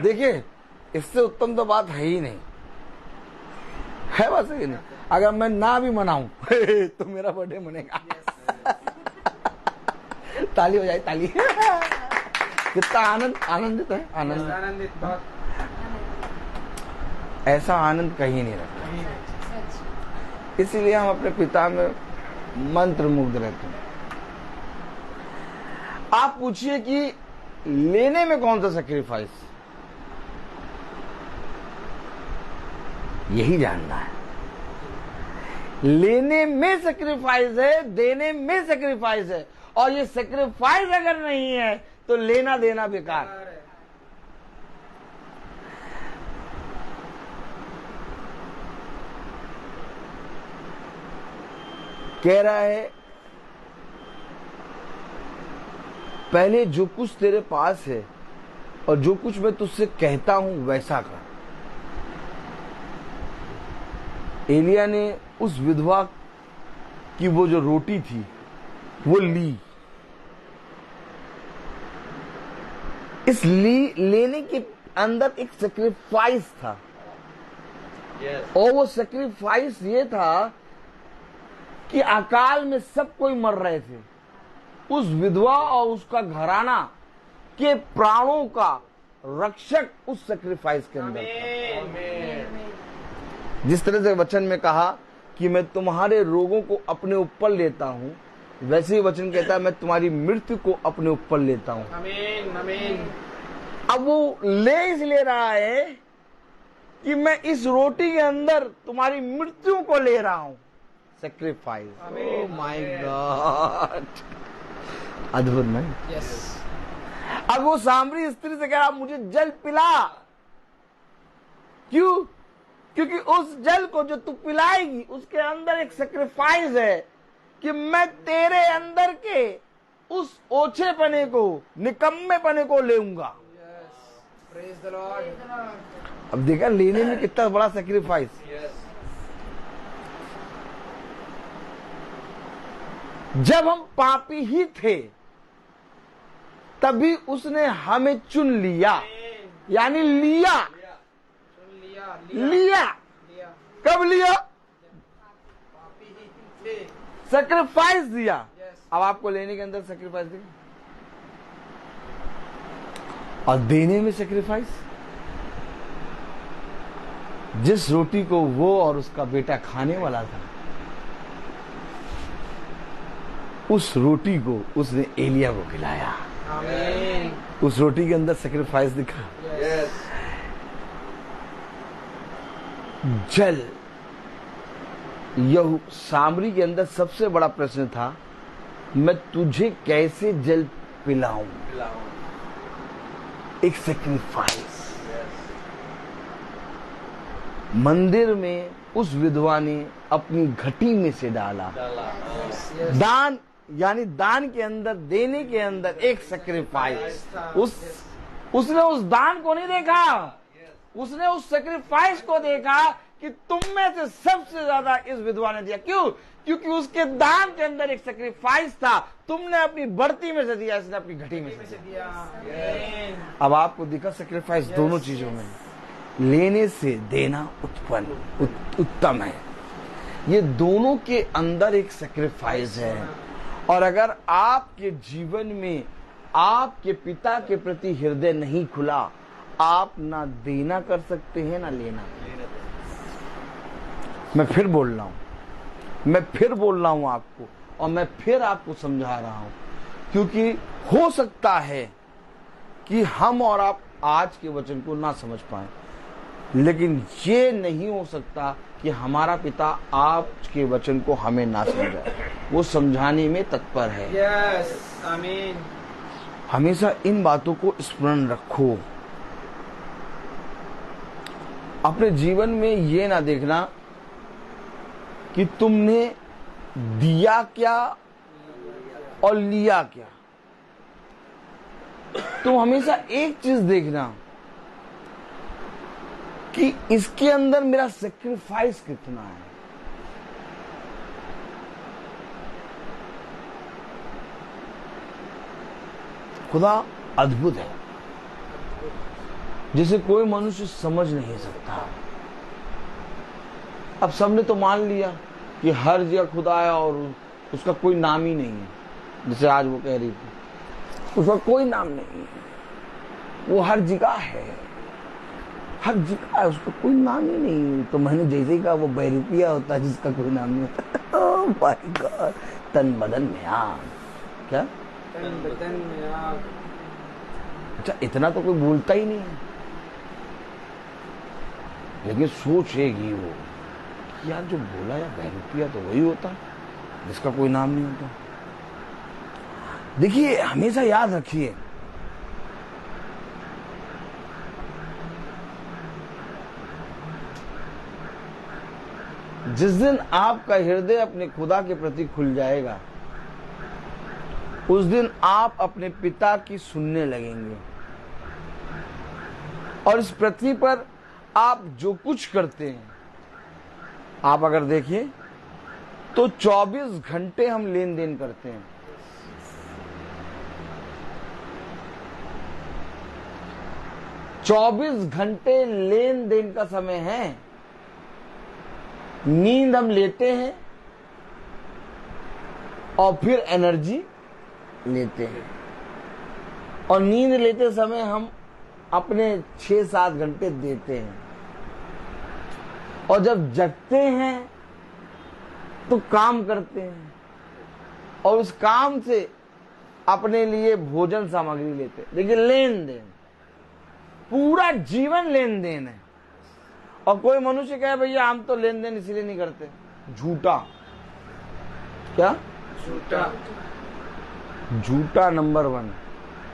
देखिए, इससे उत्तम तो बात है ही नहीं, है बस ही नहीं। अगर मैं ना भी मनाऊं तो मेरा बर्थडे मनेगा। ताली हो जाए, ताली। कितना आनंदित है, आनंदित। ऐसा आनंद कहीं नहीं रहता। इसीलिए हम अपने पिता में मंत्र मुग्ध रहते हैं। आप पूछिए कि लेने में कौन सा सैक्रिफाइस, यही जानना है। लेने में सैक्रिफाइस है, देने में सैक्रिफाइस है, और ये सैक्रिफाइस अगर नहीं है तो लेना देना बेकार है। कह रहा है पहले जो कुछ तेरे पास है और जो कुछ मैं तुझसे कहता हूं वैसा कर। एलिया ने उस विधवा की वो जो रोटी थी वो ली। इस लेने के अंदर एक सैक्रिफाइस था। और वो सैक्रिफाइस ये था कि अकाल में सब कोई मर रहे थे। उस विधवा और उसका घराना के प्राणों का रक्षक उस सैक्रिफाइस के अंदर था। जिस तरह से वचन में कहा कि मैं तुम्हारे रोगों को अपने ऊपर लेता हूं, वैसे ही वचन कहता है मैं तुम्हारी मृत्यु को अपने ऊपर लेता हूं। आमीन, आमीन। अब वो ले रहा है कि मैं इस रोटी के अंदर तुम्हारी मृत्यु को ले रहा हूं। सैक्रिफाइस। ओह माय गॉड, अद्भुत नहीं? यस। अब वो सामरी स्त्री से कह रहा मुझे जल पिला। क्यों? क्योंकि उस जल को जो तू पिलाएगी उसके अंदर एक सैक्रिफाइस है कि मैं तेरे अंदर के उस ओछेपने को, निकम्मेपने को लेऊंगा। Praise the Lord. अब देखा लेने में कितना बड़ा सैक्रिफाइस। जब हम पापी ही थे तभी उसने हमें चुन लिया, यानी लिया। कब लिया? सैक्रिफाइस दिया। अब आपको लेने के अंदर सैक्रिफाइस दिया और देने में सैक्रिफाइस। जिस रोटी को वो और उसका बेटा खाने वाला था, उस रोटी को उसने एलिया को खिलाया। आमीन। उस रोटी के अंदर सैक्रिफाइस दिखा। जल, यह सामरी के अंदर सबसे बड़ा प्रश्न था, मैं तुझे कैसे जल पिलाऊं। एक सैक्रिफाइस। मंदिर में उस विधवा ने अपनी घटी में से डाला। दान, यानी दान के अंदर, देने के अंदर एक सैक्रिफाइस। उसने उस दान को नहीं देखा, उसने उस सैक्रिफाइस को देखा कि तुम में से सबसे ज्यादा इस विधवा ने दिया। क्यों? क्योंकि उसके दान के अंदर एक सैक्रिफाइस था। तुमने अपनी बढ़ती में से दिया, इसने अपनी घटी में से दिया। अब आपको दिखा सैक्रिफाइस दोनों चीजों में। लेने से देना उत्तम है। ये दोनों के अंदर एक सैक्रिफाइस है। और अगर आपके जीवन में आपके पिता के प्रति हृदय नहीं खुला, आप ना देना कर सकते हैं ना लेना। मैं फिर बोल रहा हूं आपको, और मैं फिर आपको समझा रहा हूं, क्योंकि हो सकता है कि हम और आप आज के वचन को ना समझ पाए, लेकिन ये नहीं हो सकता कि हमारा पिता आपके वचन को हमें ना समझाए। वो समझाने में तत्पर है। यस, आमीन। हमेशा इन बातों को स्मरण रखो। अपने जीवन में ये ना देखना कि तुमने दिया क्या और लिया क्या। तुम हमेशा एक चीज देखना कि इसके अंदर मेरा सेक्रीफाइस कितना है। खुदा अद्भुत है, जिसे कोई मनुष्य समझ नहीं सकता। अब सबने तो मान लिया कि हर जगह खुदा है और उसका कोई नाम ही नहीं है। जैसे आज वो कह रही थी, उसका कोई नाम नहीं है, वो हर जगह है, हर जगह है, उसका कोई नाम ही नहीं। तो मैंने जैसे ही कहा वो बैरूपिया होता है जिसका कोई नाम नहीं होता। ओह माय गॉड, तन बदन में आग। क्या तन बदन में आग। अच्छा, इतना तो कोई बोलता ही नहीं है, लेकिन सोचेगी वो कि यार जो बोला या बैरूपिया तो वही होता है जिसका कोई नाम नहीं होता। देखिए, हमेशा याद रखिए, जिस दिन आपका हृदय अपने खुदा के प्रति खुल जाएगा, उस दिन आप अपने पिता की सुनने लगेंगे। और इस पृथ्वी पर आप जो कुछ करते हैं, आप अगर देखिए तो 24 घंटे हम लेन देन करते हैं। चौबीस घंटे लेन देन का समय है। नींद हम लेते हैं और फिर एनर्जी लेते हैं, और नींद लेते समय हम अपने 6-7 घंटे देते हैं, और जब जगते हैं तो काम करते हैं, और उस काम से अपने लिए भोजन सामग्री लेते हैं। देखिए, लेन देन, पूरा जीवन लेन देन है। और कोई मनुष्य कहे भैया हम तो लेन देन इसलिए नहीं करते, झूठा। क्या? झूठा नंबर 1।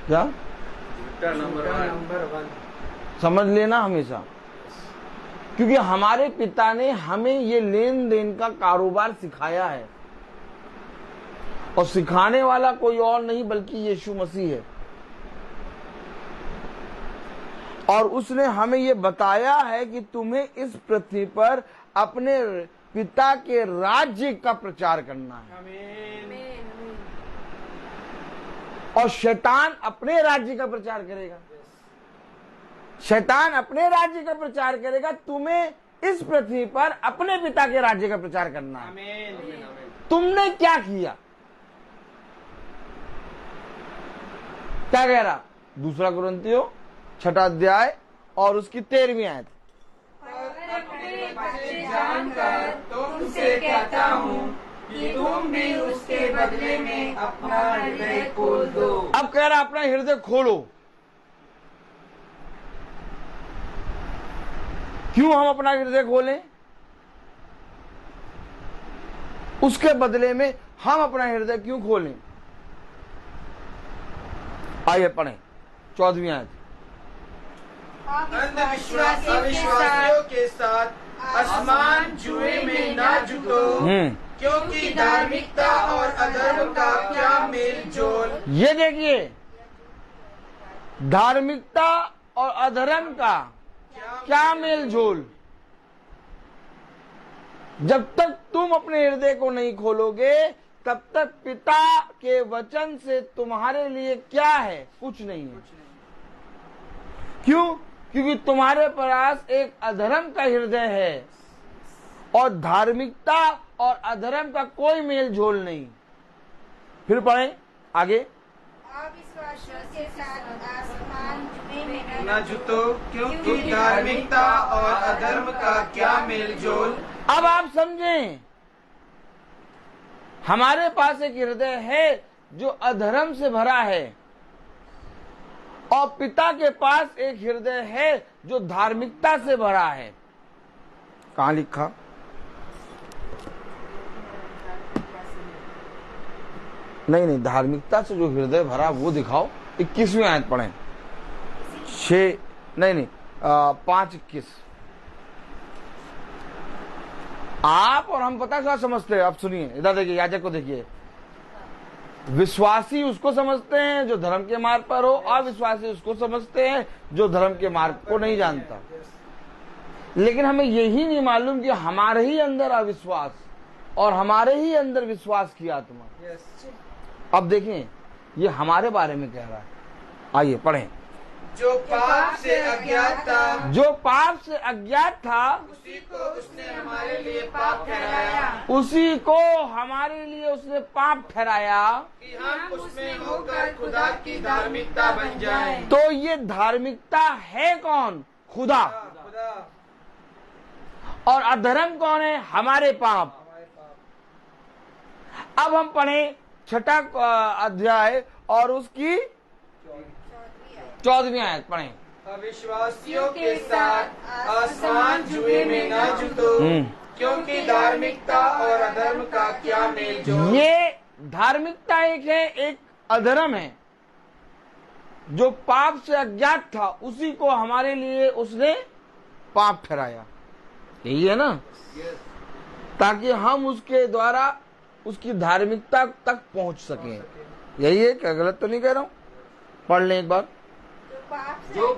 क्या? झूठा नंबर 1। समझ लेना हमेशा, क्योंकि हमारे पिता ने हमें ये लेन देन का कारोबार सिखाया है, और सिखाने वाला कोई और नहीं बल्कि यीशु मसीह है। और उसने हमें ये बताया है कि तुम्हें इस पृथ्वी पर अपने पिता के राज्य का प्रचार करना है। आमीन। और शैतान अपने राज्य का प्रचार करेगा। शैतान अपने राज्य का प्रचार करेगा। तुम्हें इस पृथ्वी पर अपने पिता के राज्य का प्रचार करना है। आमीन। तुमने क्या किया? क्या कह रहा? 2 कुरिन्थियों 6 अध्याय और उसकी 13वीं आयत। अपने बच्चे जानकर तुमसे कहता हूँ कि तुम भी उसके बदले में अपना हृदय खोल दो। अब कह रहा अपना हृदय खोलो। क्यों हम अपना हृदय खोलें? उसके बदले में हम अपना हृदय क्यों खोलें? आइए पढ़ें 14वीं आयत। अविश्वासियों के साथ असमान जुए में ना जुटो, क्योंकि धार्मिकता और अधर्म का क्या मेल जोल। ये देखिए, धार्मिकता और अधर्म का क्या मेल जोल। जब तक तुम अपने हृदय को नहीं खोलोगे, तब तक पिता के वचन से तुम्हारे लिए क्या है? कुछ नहीं है। क्यों? क्योंकि तुम्हारे पास एक अधर्म का हृदय है और धार्मिकता और अधर्म का कोई मेल झोल नहीं। फिर पढ़ें आगे। अविश्वासियों के साथ आसमान जुए में न जुतो, क्योंकि धार्मिकता और अधर्म का क्या मेल जोल। अब आप समझें, हमारे पास एक हृदय है जो अधर्म से भरा है और पिता के पास एक हृदय है जो धार्मिकता से भरा है। कहां लिखा? नहीं, धार्मिकता से जो हृदय भरा वो दिखाओ। 21वीं आयत पढ़ें। 5:21। आप और हम पता क्या समझते हैं? अब सुनिए, इधर देखिए, याजक को देखिए। विश्वासी उसको समझते हैं जो धर्म के मार्ग पर हो, अविश्वासी उसको समझते हैं जो धर्म के मार्ग को नहीं जानता। लेकिन हमें यही नहीं मालूम कि हमारे ही अंदर अविश्वास और हमारे ही अंदर विश्वास की आत्मा। अब देखें, ये हमारे बारे में कह रहा है। आइए पढ़ें। जो पाप से अज्ञात था, जो पाप से अज्ञात था, उसी को उसने हमारे लिए पाप ठहराया, उसी को हमारे लिए उसने पाप ठहराया कि हम उसमें होकर खुदा की धार्मिकता बन जाएं। तो ये धार्मिकता है कौन? खुदा। खुदा। और अधर्म कौन है? हमारे पाप। अब हम पढ़ें 6वां अध्याय और उसकी 14वीं आयत पढ़ें। अविश्वासियों के साथ आसमान जुए में न जुतो, क्योंकि धार्मिकता और अधर्म का क्या मेल जोल। ये धार्मिकता एक है, एक अधर्म है। जो पाप से अज्ञात था उसी को हमारे लिए उसने पाप ठहराया। यही है ना? ताकि हम उसके द्वारा उसकी धार्मिकता तक पहुंच सकें। यही है क्या? गलत तो नहीं कह रहा हूं? पढ़ लें एक बार। जो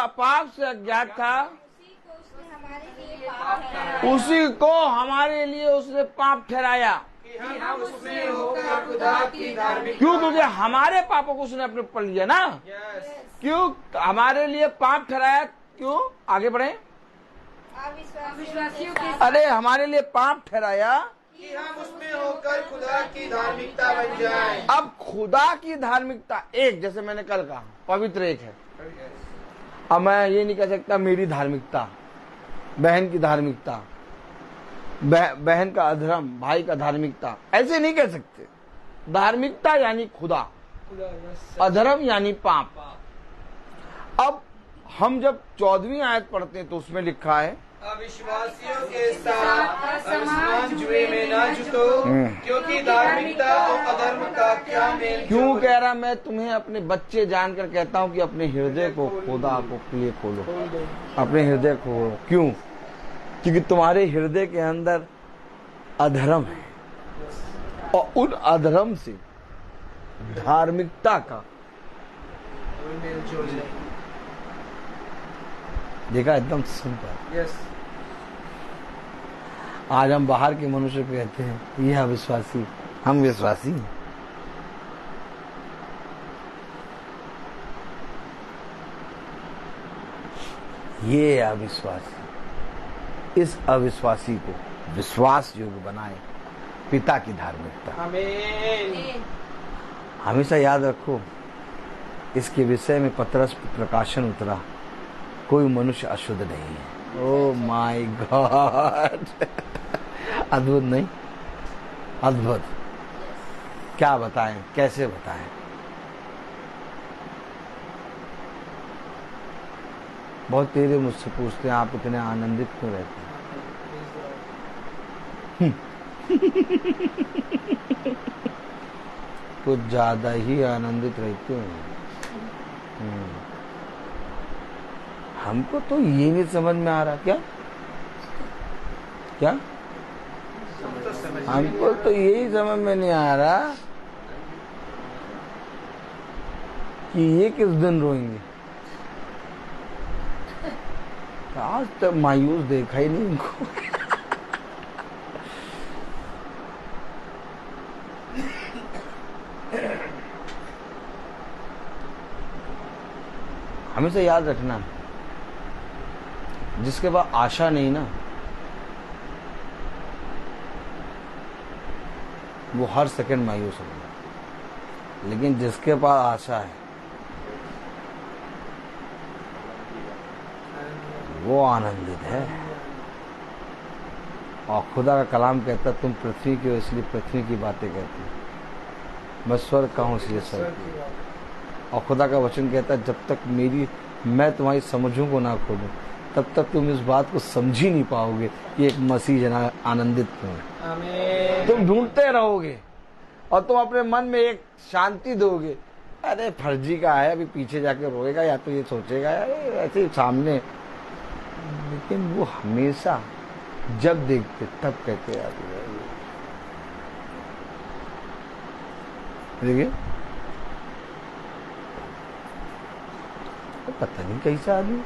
पाप से अज्ञात था, उसी उसी को उसने हमारे लिए पाप ठहराया। को हमारे लिए उसने पाप ठहराया। कि हम उसमें होकर खुदा की धार्मिकता। क्यों? क्योंकि हमारे पापों को उसने अपने ऊपर लिया ना। क्यों हमारे लिए पाप ठहराया? क्यों? आगे बढ़े। अविश्वासियों के अरे हमारे लिए पाप ठहराया कि हम उसमें होकर खुदा की धार्मिकता बन जाएं। अब खुदा की धार्मिकता एक, जैसे मैंने कल कहा, पवित्र एक है। अब मैं ये नहीं कह सकता मेरी धार्मिकता, बहन की धार्मिकता, बहन का अधर्म, भाई का धार्मिकता, ऐसे नहीं कह सकते। धार्मिकता यानी खुदा, अधर्म यानी पाप। अब हम जब 14वीं आयत पढ़ते हैं तो उसमें लिखा है अविश्वासियों के साथ आसमान जुए में न जुतो, क्योंकि धार्मिकता और अधर्म का क्या मेल। क्यों कह रहा? मैं तुम्हें अपने बच्चे जानकर कहता हूं कि अपने हृदय को खुदा को लिए खोलो, अपने हृदय को। क्यों? क्योंकि तुम्हारे हृदय के अंदर अधर्म है और उन अधर्म से धार्मिकता का देखा, एकदम सिंपल। आज हम बाहर के मनुष्य को कहते हैं ये अविश्वासी, हम विश्वासी हैं। ये अविश्वासी, इस अविश्वासी को विश्वास योग्य बनाए पिता की धार्मिकता। आमीन। हमेशा याद रखो, इसके विषय में पतरस प्रकाशन उतरा, कोई मनुष्य अशुद्ध नहीं है। ओ माय गॉड, अद्भुत नहीं? अद्भुत। क्या बताएं, कैसे बताएं? बहुत तेरे मुझसे पूछते हैं आप इतने आनंदित क्यों रहते हैं? कुछ ज्यादा ही आनंदित रहते हैं। हमको तो ये नहीं समझ में आ रहा। क्या क्या? हमको तो यही समझ में नहीं आ रहा कि ये किस दिन रोएंगे। आज तक मायूस देखा ही नहीं इनको। हमेशा याद रखना, जिसके पास आशा नहीं ना, वो हर सेकंड मायूस होगा, लेकिन जिसके पास आशा है वो आनंदित है। और खुदा का कलाम कहता है तुम पृथ्वी की हो इसलिए पृथ्वी की बातें कहती हो, मैं स्वर्ग का हूं इसलिए स्वर्ग की। और खुदा का वचन कहता है जब तक मैं तुम्हारी समझों को ना खोलूं तब तक तुम इस बात को समझ ही नहीं पाओगे कि एक मसीह जना आनंदित क्यों है। तुम ढूंढते रहोगे और तुम अपने मन में एक शांति दोगे, अरे फर्जी का है, अभी पीछे जाके रोएगा या तो ये सोचेगा ऐसे ही सामने। लेकिन वो हमेशा जब देखते तब कहते यार देखिए पता नहीं कैसा आदमी।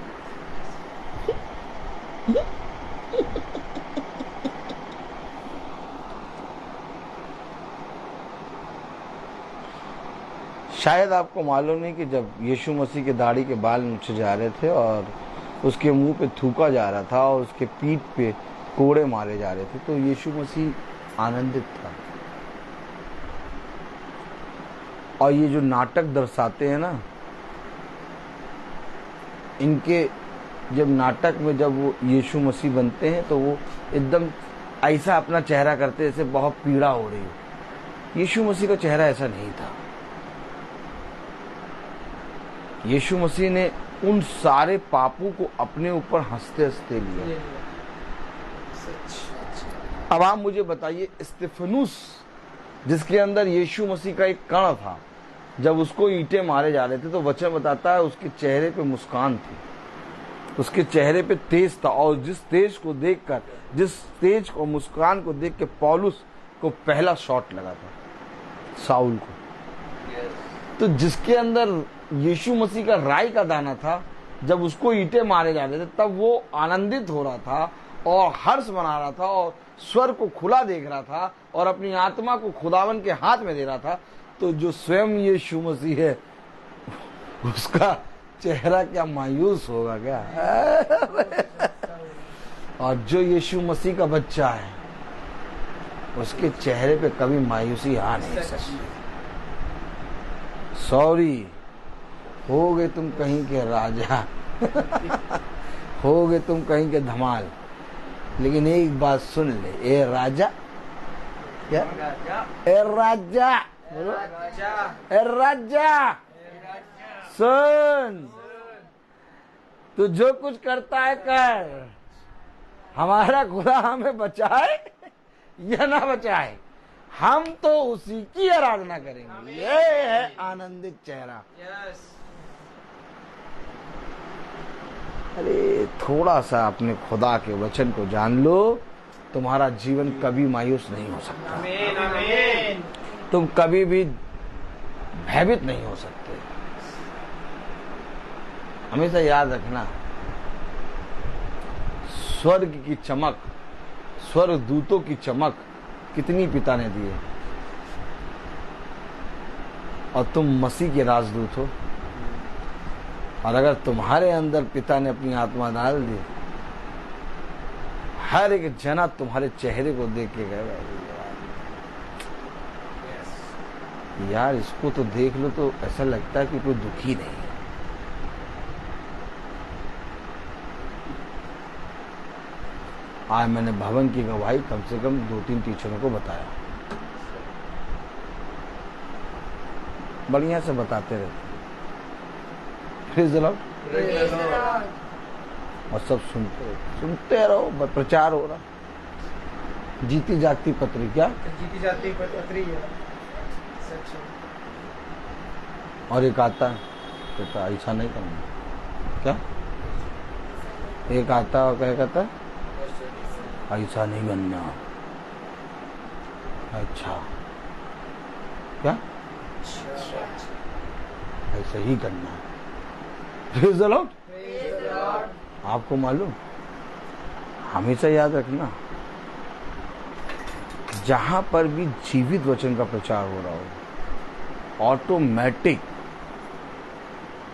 शायद आपको मालूम नहीं कि जब यीशु मसीह के दाढ़ी के बाल नीचे जा रहे थे और उसके मुंह पे थूका जा रहा था और उसके पीठ पे कोड़े मारे जा रहे थे, तो यीशु मसीह आनंदित था। और ये जो नाटक दर्शाते हैं ना, इनके जब नाटक में जब वो यीशु मसीह बनते हैं तो वो एकदम ऐसा अपना चेहरा करते जैसे बहुत पीड़ा हो रही हो। यीशु मसीह का चेहरा ऐसा नहीं था। यीशु मसीह ने उन सारे पापों को अपने ऊपर हंसते हंसते लिया। अब आप मुझे बताइए, स्तिफनुस जिसके अंदर यीशु मसीह का एक कण था, जब उसको ईंटें मारे जा रहे थे तो वचन बताता है उसके चेहरे पे मुस्कान थी, उसके चेहरे पे तेज था। और जिस तेज को मुस्कान को देख के पौलुस को पहला शॉट लगा था, साउल को। तो जिसके अंदर यीशु मसीह का राई का दाना था, जब उसको ईंटें मारे जा रहे थे तब वो आनंदित हो रहा था और हर्ष मना रहा था और स्वर्ग को खुला देख रहा था और अपनी आत्मा को खुदावन के हाथ में दे रहा था। तो जो स्वयं यीशु मसीह है उसका चेहरा क्या मायूस होगा क्या? और जो यीशु मसीह का बच्चा है उसके चेहरे पे कभी मायूसी आ नहीं सकती। सॉरी, हो गए तुम कहीं के राजा, हो गए तुम कहीं के धमाल, लेकिन एक बात सुन ले, ए राजा, क्या ए राजा, बोलो ए राजा, सुन, तू जो कुछ करता है कर, हमारा खुदा हमें बचाए या ना बचाए, हम तो उसी की आराधना करेंगे। ये है आनंदित चेहरा। अरे थोड़ा सा अपने खुदा के वचन को जान लो, तुम्हारा जीवन कभी मायूस नहीं हो सकता। आमीन, आमीन। तुम कभी भी भयभीत नहीं हो सकते। हमेशा याद रखना, स्वर्ग की चमक, स्वर्ग दूतों की चमक कितनी पिता ने दी है, और तुम मसीह के राजदूत हो। और अगर तुम्हारे अंदर पिता ने अपनी आत्मा डाल दी, हर एक जना तुम्हारे चेहरे को देख के कहेगा यार इसको तो देख लो तो ऐसा लगता है कि कोई दुखी नहीं है। आज मैंने भवन की गवाही कम से कम 2-3 टीचरों को बताया, बढ़िया से बताते रहते। Praise the Lord. और सब सुनते रहो, प्रचार हो रहा। जीती जागती पत्री, क्या जीती जाती पत्री है। और एक आता है कहता ऐसा नहीं करना, क्या एक आता और क्या कहता है ऐसा नहीं करना, अच्छा क्या ऐसा ही करना। Praise the Lord. आपको मालूम, हमेशा याद रखना, जहां पर भी जीवित वचन का प्रचार हो रहा हो, ऑटोमेटिक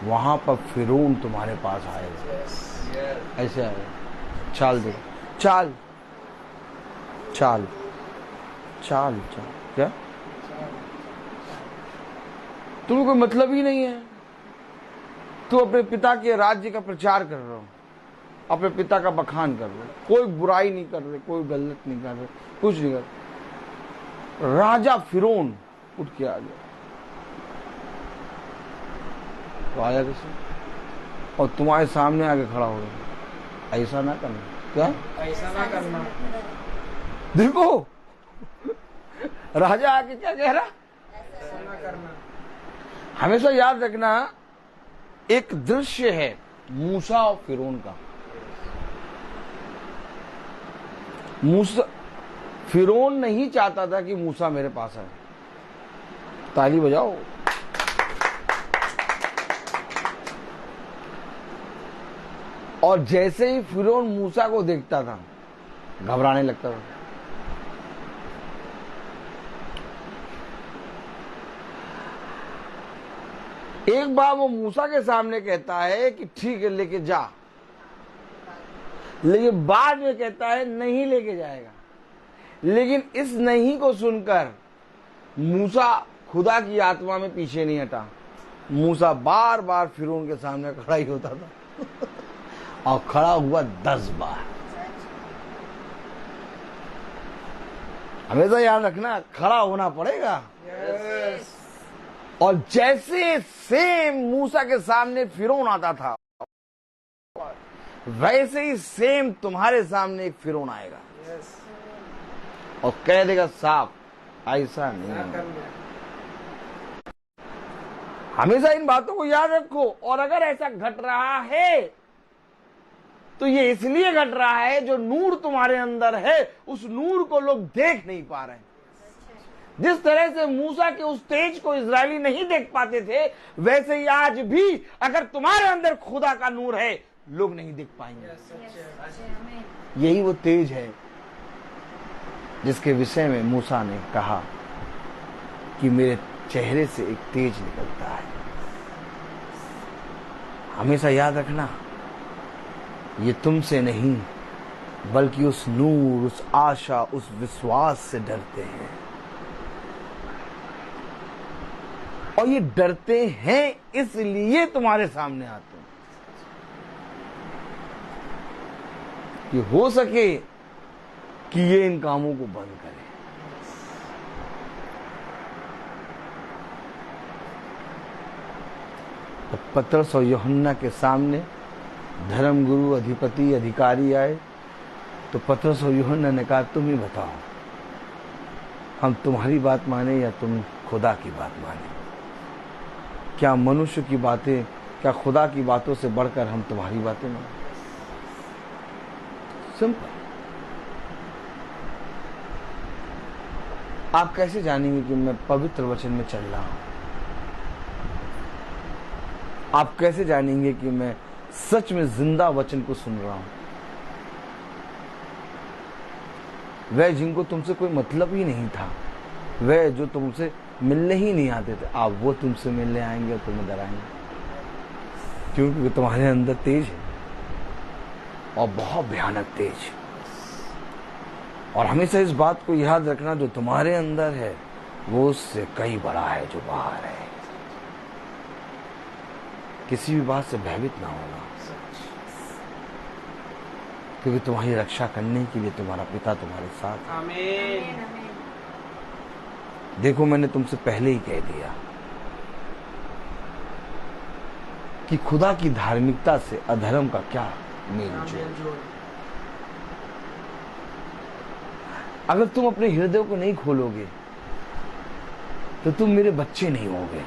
वहां पर फिरौन तुम्हारे पास आएगा। ऐसे आएगा। चाल दे, चाल चाल चाल चाल। क्या तुम्हें कोई मतलब ही नहीं है? तू अपने पिता के राज्य का प्रचार कर रहा हो, अपने पिता का बखान कर रहे, कोई बुराई नहीं कर रहे, कोई गलत नहीं कर रहे, कुछ नहीं कर रहे। राजा फिरौन उठ के आ गया। तो आया कैसे? और तुम्हारे सामने आके खड़ा हो गया। ऐसा ना करना। क्या? ऐसा ना करना। देखो राजा आके क्या कह रहा? ऐसा ना करना। हमेशा याद रखना, एक दृश्य है मूसा और फिरौन का। मूसा, फिरौन नहीं चाहता था कि मूसा मेरे पास आए। ताली बजाओ। और जैसे ही फिरौन मूसा को देखता था घबराने लगता था। एक बार वो मूसा के सामने कहता है कि ठीक है लेके जा, लेकिन बाद में कहता है नहीं लेके जाएगा। लेकिन इस नहीं को सुनकर मूसा खुदा की आत्मा में पीछे नहीं हटा। मूसा बार बार फिरौन के सामने खड़ा ही होता था और खड़ा हुआ 10 बार। हमेशा याद रखना, खड़ा होना पड़ेगा। और जैसे सेम मूसा के सामने फिरौन आता था, वैसे ही सेम तुम्हारे सामने एक फिरौन आएगा और कह देगा साफ ऐसा नहीं। हमेशा इन बातों को याद रखो। और अगर ऐसा घट रहा है तो ये इसलिए घट रहा है, जो नूर तुम्हारे अंदर है उस नूर को लोग देख नहीं पा रहे। जिस तरह से मूसा के उस तेज को इजरायली नहीं देख पाते थे, वैसे ही आज भी अगर तुम्हारे अंदर खुदा का नूर है, लोग नहीं देख पाएंगे। यही वो तेज है जिसके विषय में मूसा ने कहा कि मेरे चेहरे से एक तेज निकलता है। हमेशा याद रखना, ये तुमसे नहीं बल्कि उस नूर, उस आशा, उस विश्वास से डरते हैं। और ये डरते हैं इसलिए तुम्हारे सामने आते हैं कि हो सके कि ये इन कामों को बंद करे। तो पतरस और यूहन्ना के सामने धर्मगुरु, अधिपति, अधिकारी आए तो पतरस और यूहन्ना ने कहा तुम ही बताओ, हम तुम्हारी बात माने या तुम खुदा की बात माने? क्या मनुष्य की बातें, क्या खुदा की बातों से बढ़कर हम तुम्हारी बातें माने? सिंपल। आप कैसे जानेंगे कि मैं पवित्र वचन में चल रहा हूं? आप कैसे जानेंगे कि मैं सच में जिंदा वचन को सुन रहा हूं? वह जिनको तुमसे कोई मतलब ही नहीं था, वह जो तुमसे मिलने ही नहीं आते थे, अब वो तुमसे मिलने आएंगे और तुम्हें डराएंगे, क्योंकि तुम्हारे अंदर तेज है और बहुत भयानक तेज। और हमेशा इस बात को याद रखना, जो तुम्हारे अंदर है वो उससे कई बड़ा है जो बाहर है। किसी भी बात से भयभीत ना होना, क्योंकि तुम्हारी रक्षा करने के लिए तुम्हारा पिता तुम्हारे साथ है। आमीन। देखो मैंने तुमसे पहले ही कह दिया कि खुदा की धार्मिकता से अधर्म का क्या मेल जोल। अगर तुम अपने हृदय को नहीं खोलोगे तो तुम मेरे बच्चे नहीं होगे।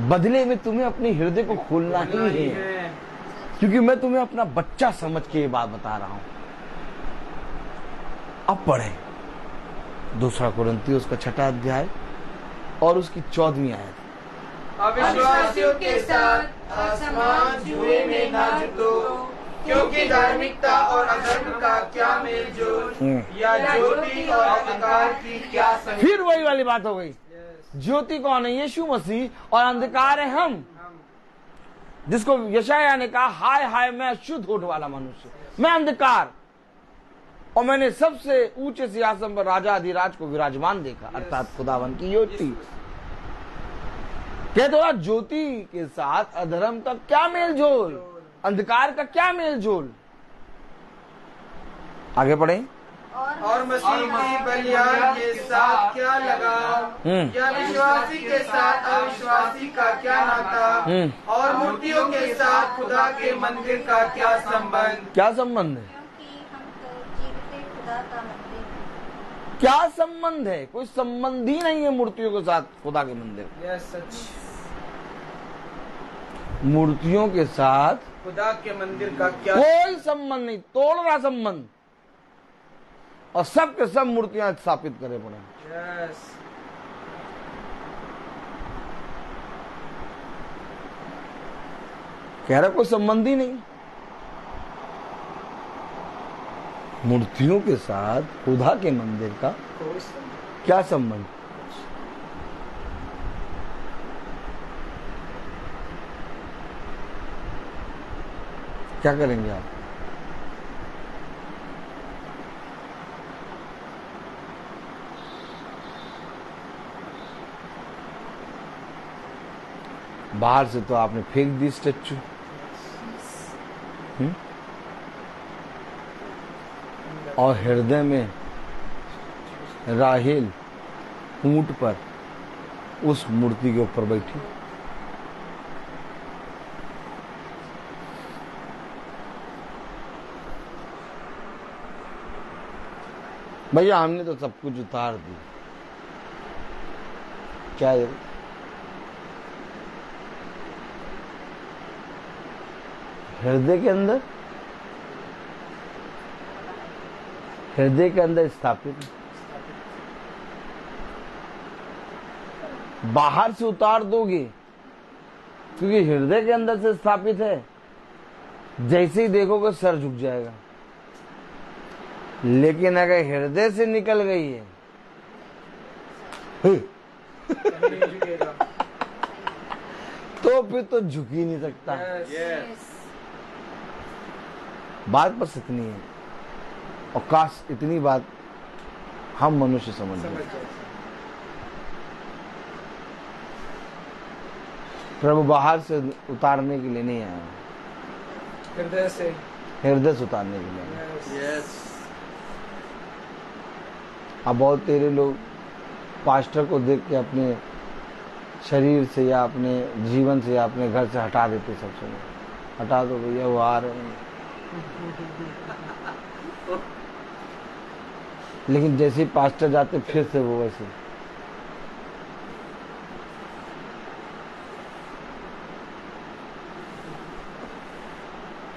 बदले में तुम्हें अपने हृदय को खोलना ही है, क्योंकि मैं तुम्हें अपना बच्चा समझ के ये बात बता रहा हूं। अब पढ़े 2 कुरिन्थियों का 6 अध्याय और उसकी 14वीं आयत। अविश्वासियों के साथ असमान जुए में ना जुटो, क्योंकि धार्मिकता और अधर्म का क्या मेल जोल, या ज्योति और अंधकार की क्या संगति। फिर वही वाली बात हो गई। ज्योति कौन है? यीशु मसीह, और अंधकार है हम। जिसको यशाया ने कहा, हाय हाय मैं अशुद्ध होठ वाला मनुष्य, मैं अंधकार, और मैंने सबसे ऊंचे सिंहासन पर राजा अधिराज को विराजमान देखा, अर्थात खुदावन की ज्योति। कह दो, ज्योति के साथ अधर्म का क्या मेल जोल, अंधकार का क्या मेल जोल। आगे पढ़े। और मसीह की बलिदान के साथ क्या लगाव, या विश्वासी के साथ अविश्वासी का क्या नाता, और मूर्तियों के साथ खुदा के मंदिर का क्या संबंध। क्या संबंध है? क्योंकि हम तो जीवित खुदा का मंदिर हैं। क्या संबंध है? कोई संबंध ही नहीं है मूर्तियों के साथ खुदा के मंदिर। यस सच। मूर्तियों के साथ खुदा के मंदिर का क्या कोई संबंध नहीं, तोड़ रहा संबंध, और सब के सब मूर्तियां स्थापित करे पड़े। यस। कह रहा कोई संबंध ही नहीं मूर्तियों के साथ खुदा के मंदिर का क्या संबंध। क्या करेंगे आप? बाहर से तो आपने फेंक दी स्टेच्यू, और हृदय में राहेल ऊंट पर उस मूर्ति के ऊपर बैठी। भैया हमने तो सब कुछ उतार दी, क्या है? हृदय के अंदर स्थापित, बाहर से उतार दोगे क्योंकि हृदय के अंदर से स्थापित है, जैसे ही देखोगे सर झुक जाएगा। लेकिन अगर हृदय से निकल गई है तो फिर तो झुक ही नहीं सकता। बात बस इतनी है, और काश इतनी बात हम मनुष्य समझ लें। प्रभु बाहर से उतारने के लिए नहीं आया, हृदय से उतारने के लिए आया। अब बहुत तेरे लोग पास्टर को देख के अपने शरीर से या अपने जीवन से या अपने घर से हटा देते। सबसे हटा दो भैया, वो आ रहे हैं। लेकिन जैसे ही पास्टर जाते फिर से वो वैसे।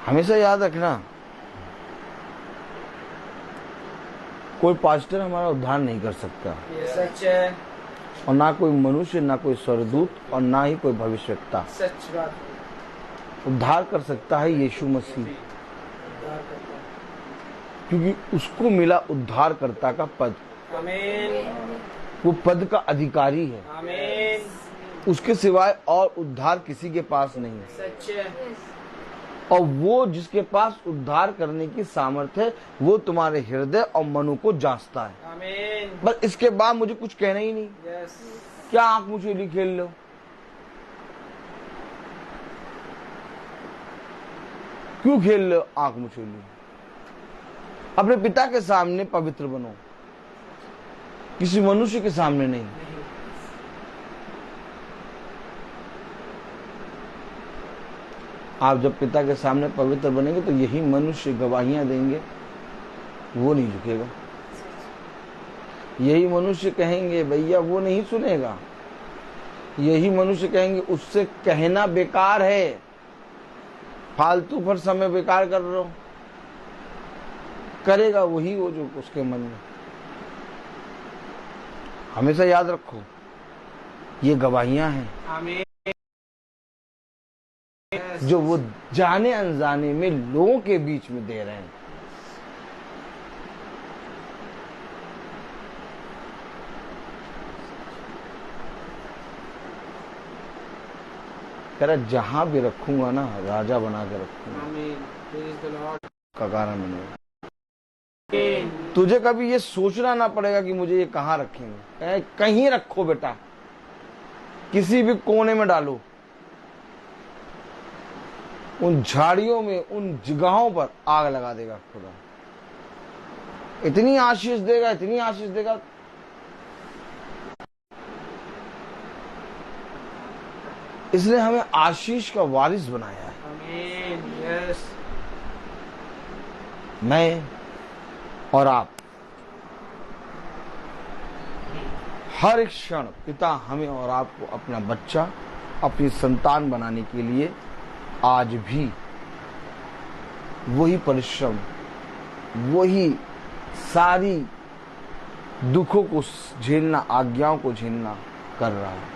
हमेशा याद रखना, कोई पास्टर हमारा उद्धार नहीं कर सकता, ये सच है। और ना कोई मनुष्य, ना कोई स्वर्गदूत, और ना ही कोई भविष्यवक्ता। सच बात। उद्धार कर सकता है यीशु मसीह, क्योंकि उसको मिला उद्धारकर्ता का पद। आमीन। वो पद का अधिकारी है। आमीन। उसके सिवाय और उद्धार किसी के पास नहीं है। सच है। और वो जिसके पास उद्धार करने की सामर्थ्य है, वो तुम्हारे हृदय और मनो को जांचता है। आमीन। बस इसके बाद मुझे कुछ कहना ही नहीं। यस। क्या आंख मुझे खेल लो? क्यों खेल लो आंख मुझे? अपने पिता के सामने पवित्र बनो, किसी मनुष्य के सामने नहीं। आप जब पिता के सामने पवित्र बनेंगे तो यही मनुष्य गवाहियां देंगे, वो नहीं झुकेगा। यही मनुष्य कहेंगे भैया, वो नहीं सुनेगा। यही मनुष्य कहेंगे उससे कहना बेकार है, फालतू पर समय बेकार कर रहे हो। करेगा वही वो जो उसके मन में। हमेशा याद रखो, ये गवाहियां हैं आमीन। जो वो जाने अनजाने में लोगों के बीच में दे रहे हैं। कह रहा जहां भी रखूंगा ना राजा बना के रखूंगा। आमीन। Praise the Lord. का कारण बनेगा। तुझे कभी ये सोचना ना पड़ेगा कि मुझे ये कहाँ रखेंगे। कहीं रखो बेटा, किसी भी कोने में डालो, उन झाड़ियों में, उन जगहों पर आग लगा देगा खुदा। इतनी आशीष देगा, इतनी आशीष देगा। इसलिए हमें आशीष का वारिस बनाया है। आमीन। यस। मैं और आप हर एक क्षण पिता हमें और आपको अपना बच्चा, अपनी संतान बनाने के लिए आज भी वही परिश्रम, वही सारी दुखों को झेलना, आज्ञाओं को झेलना कर रहा है।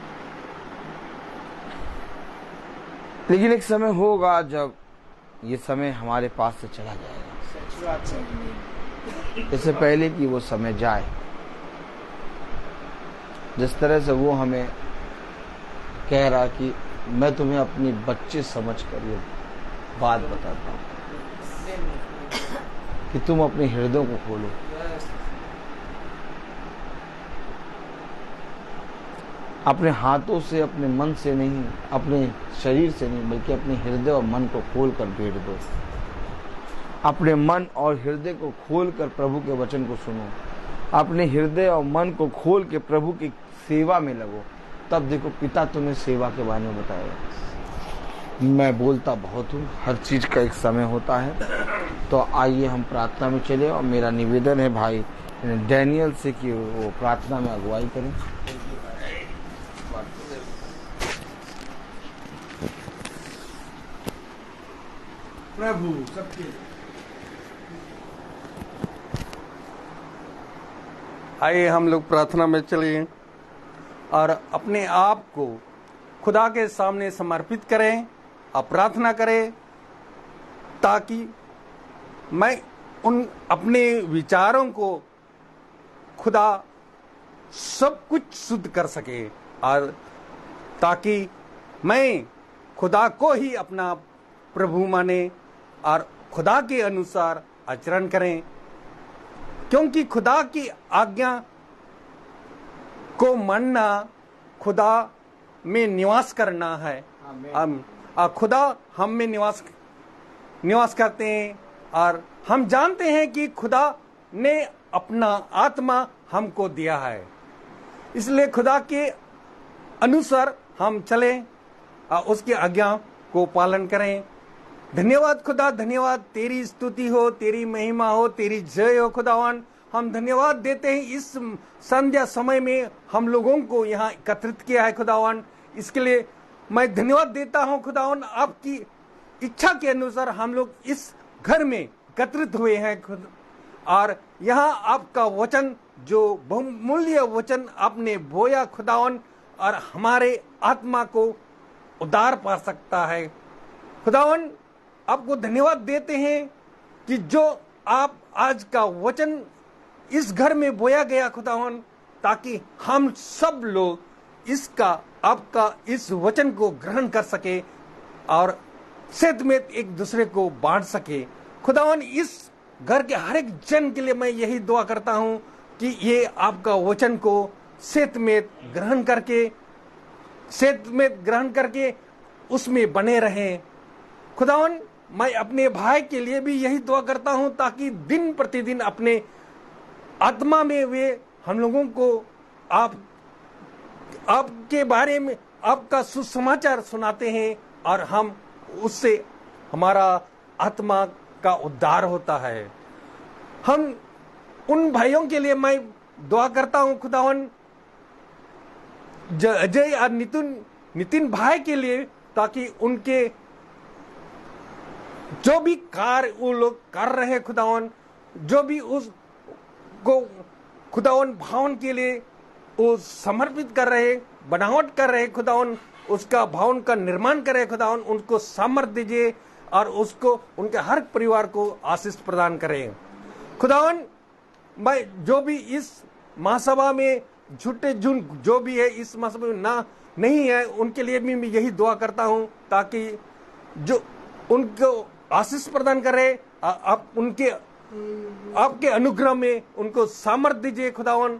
लेकिन एक समय होगा जब ये समय हमारे पास से चला जाएगा। सच बात है। इससे पहले कि वो समय जाए, जिस तरह से वो हमें कह रहा कि मैं तुम्हें अपने बच्चे समझकर ये बात बताता हूँ कि तुम अपने हृदयों को खोलो। अपने हाथों से, अपने मन से नहीं, अपने शरीर से नहीं, बल्कि अपने हृदय और मन को खोल कर भेंट दो। अपने मन और हृदय को खोल कर प्रभु के वचन को सुनो। अपने हृदय और मन को खोल के प्रभु की सेवा में लगो। तब देखो पिता तुम्हें सेवा के बारे में बताएगा। मैं बोलता बहुत हूँ, हर चीज का एक समय होता है। तो आइए हम प्रार्थना में चले, और मेरा निवेदन है भाई डैनियल से कि वो प्रार्थना में अगुवाई करें। प्रभु सबके आइए हम लोग प्रार्थना में चलें और अपने आप को खुदा के सामने समर्पित करें और प्रार्थना करें, ताकि मैं उन अपने विचारों को खुदा सब कुछ शुद्ध कर सके, और ताकि मैं खुदा को ही अपना प्रभु माने और खुदा के अनुसार आचरण करें। क्योंकि खुदा की आज्ञा को मानना खुदा में निवास करना है। खुदा हम में निवास करते हैं, और हम जानते हैं कि खुदा ने अपना आत्मा हमको दिया है। इसलिए खुदा के अनुसार हम चलें और उसकी आज्ञा को पालन करें। धन्यवाद खुदा, धन्यवाद, तेरी स्तुति हो, तेरी महिमा हो, तेरी जय हो खुदावन। हम धन्यवाद देते हैं इस संध्या समय में हम लोगों को यहाँ एकत्रित किया है खुदावन। इसके लिए मैं धन्यवाद देता हूँ खुदावन। आपकी इच्छा के अनुसार हम लोग इस घर में एकत्रित हुए हैं खुद, और यहाँ आपका वचन, जो बहुमूल्य वचन आपने बोया खुदावन, और हमारे आत्मा को उद्धार पा सकता है खुदावन। आपको धन्यवाद देते हैं कि जो आप आज का वचन इस घर में बोया गया खुदावन, ताकि हम सब लोग इसका, आपका इस वचन को ग्रहण कर सके और सेहत में एक दूसरे को बांट सके खुदावन। इस घर के हर एक जन के लिए मैं यही दुआ करता हूं कि ये आपका वचन को सेहत में ग्रहण करके उसमें बने रहें खुदावन। मैं अपने भाई के लिए भी यही दुआ करता हूं, ताकि दिन प्रतिदिन अपने आत्मा में वे हम लोगों को आपके बारे में, आपका सुसमाचार सुनाते हैं, और हम उससे हमारा आत्मा का उद्धार होता है। हम उन भाइयों के लिए मैं दुआ करता हूं खुदावन, अजय और नितिन भाई के लिए, ताकि उनके जो भी कार्य वो लोग कर रहे हैं खुदावन, जो भी उसको खुदावन भवन के लिए वो समर्पित कर रहे, बनावट कर रहे खुदावन, उसका भवन का निर्माण करे खुदावन, उनको सामर्थ्य दीजिए और उसको, उनके हर परिवार को आशीष प्रदान करें खुदावन। मैं जो भी इस महासभा में झूठे जो भी है इस महासभा में ना नहीं है उनके लिए भी मैं यही दुआ करता हूं ताकि जो उनको आशीष प्रदान करे, आप उनके आपके अनुग्रह में उनको सामर्थ दीजिए खुदावन,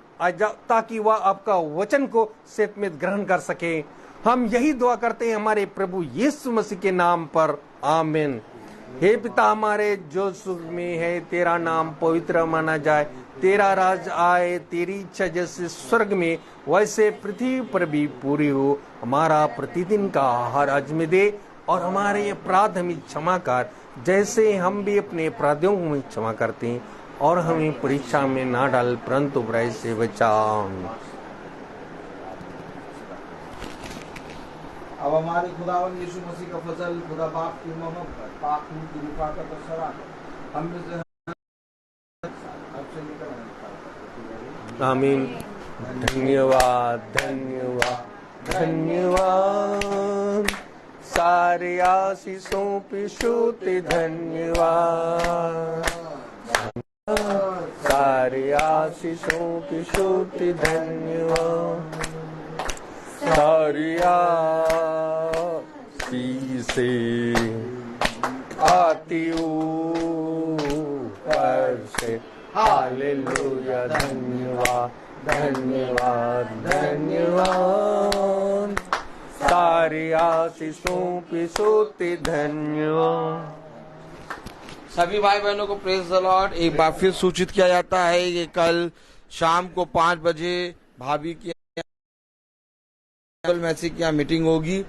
ताकि वह आपका वचन को सेतमेत ग्रहण कर सके। हम यही दुआ करते हैं हमारे प्रभु यीशु मसीह के नाम पर, आमीन। हे पिता हमारे जो स्वर्ग में है, तेरा नाम पवित्र माना जाए, तेरा राज आए, तेरी इच्छा जैसे स्वर्ग में वैसे पृथ्वी पर भी पूरी हो। हमारा प्रतिदिन का आहार आज में दे, और हमारे अपराध हमें क्षमा कर जैसे हम भी अपने अपराधियों को क्षमा करते हैं, और हमें परीक्षा में ना डाल परंतु बुराई से बचाओ। अब हमारे खुदावन यीशु मसीह का फजल, खुदा बाप की मोहब्बत, पाक रूह की मुफाकत और शराकत हम में से आपसे निकल। आमीन। धन्यवाद धन्यवाद धन्यवाद, सारे आशीषों पे शुद्ध धन्यवाद, सारे आशीषों पे शुद्ध धन्यवाद, सारी से आती ऊपर से, हालेलुया। धन्यवाद धन्यवाद धन्यवाद, सारी आशीषों पे सोते धन्यवाद। सभी भाई बहनों को प्रेज द लॉर्ड एक बार फिर सूचित किया जाता है कि कल शाम को 5 बजे भाभी की मैसेज की मीटिंग होगी।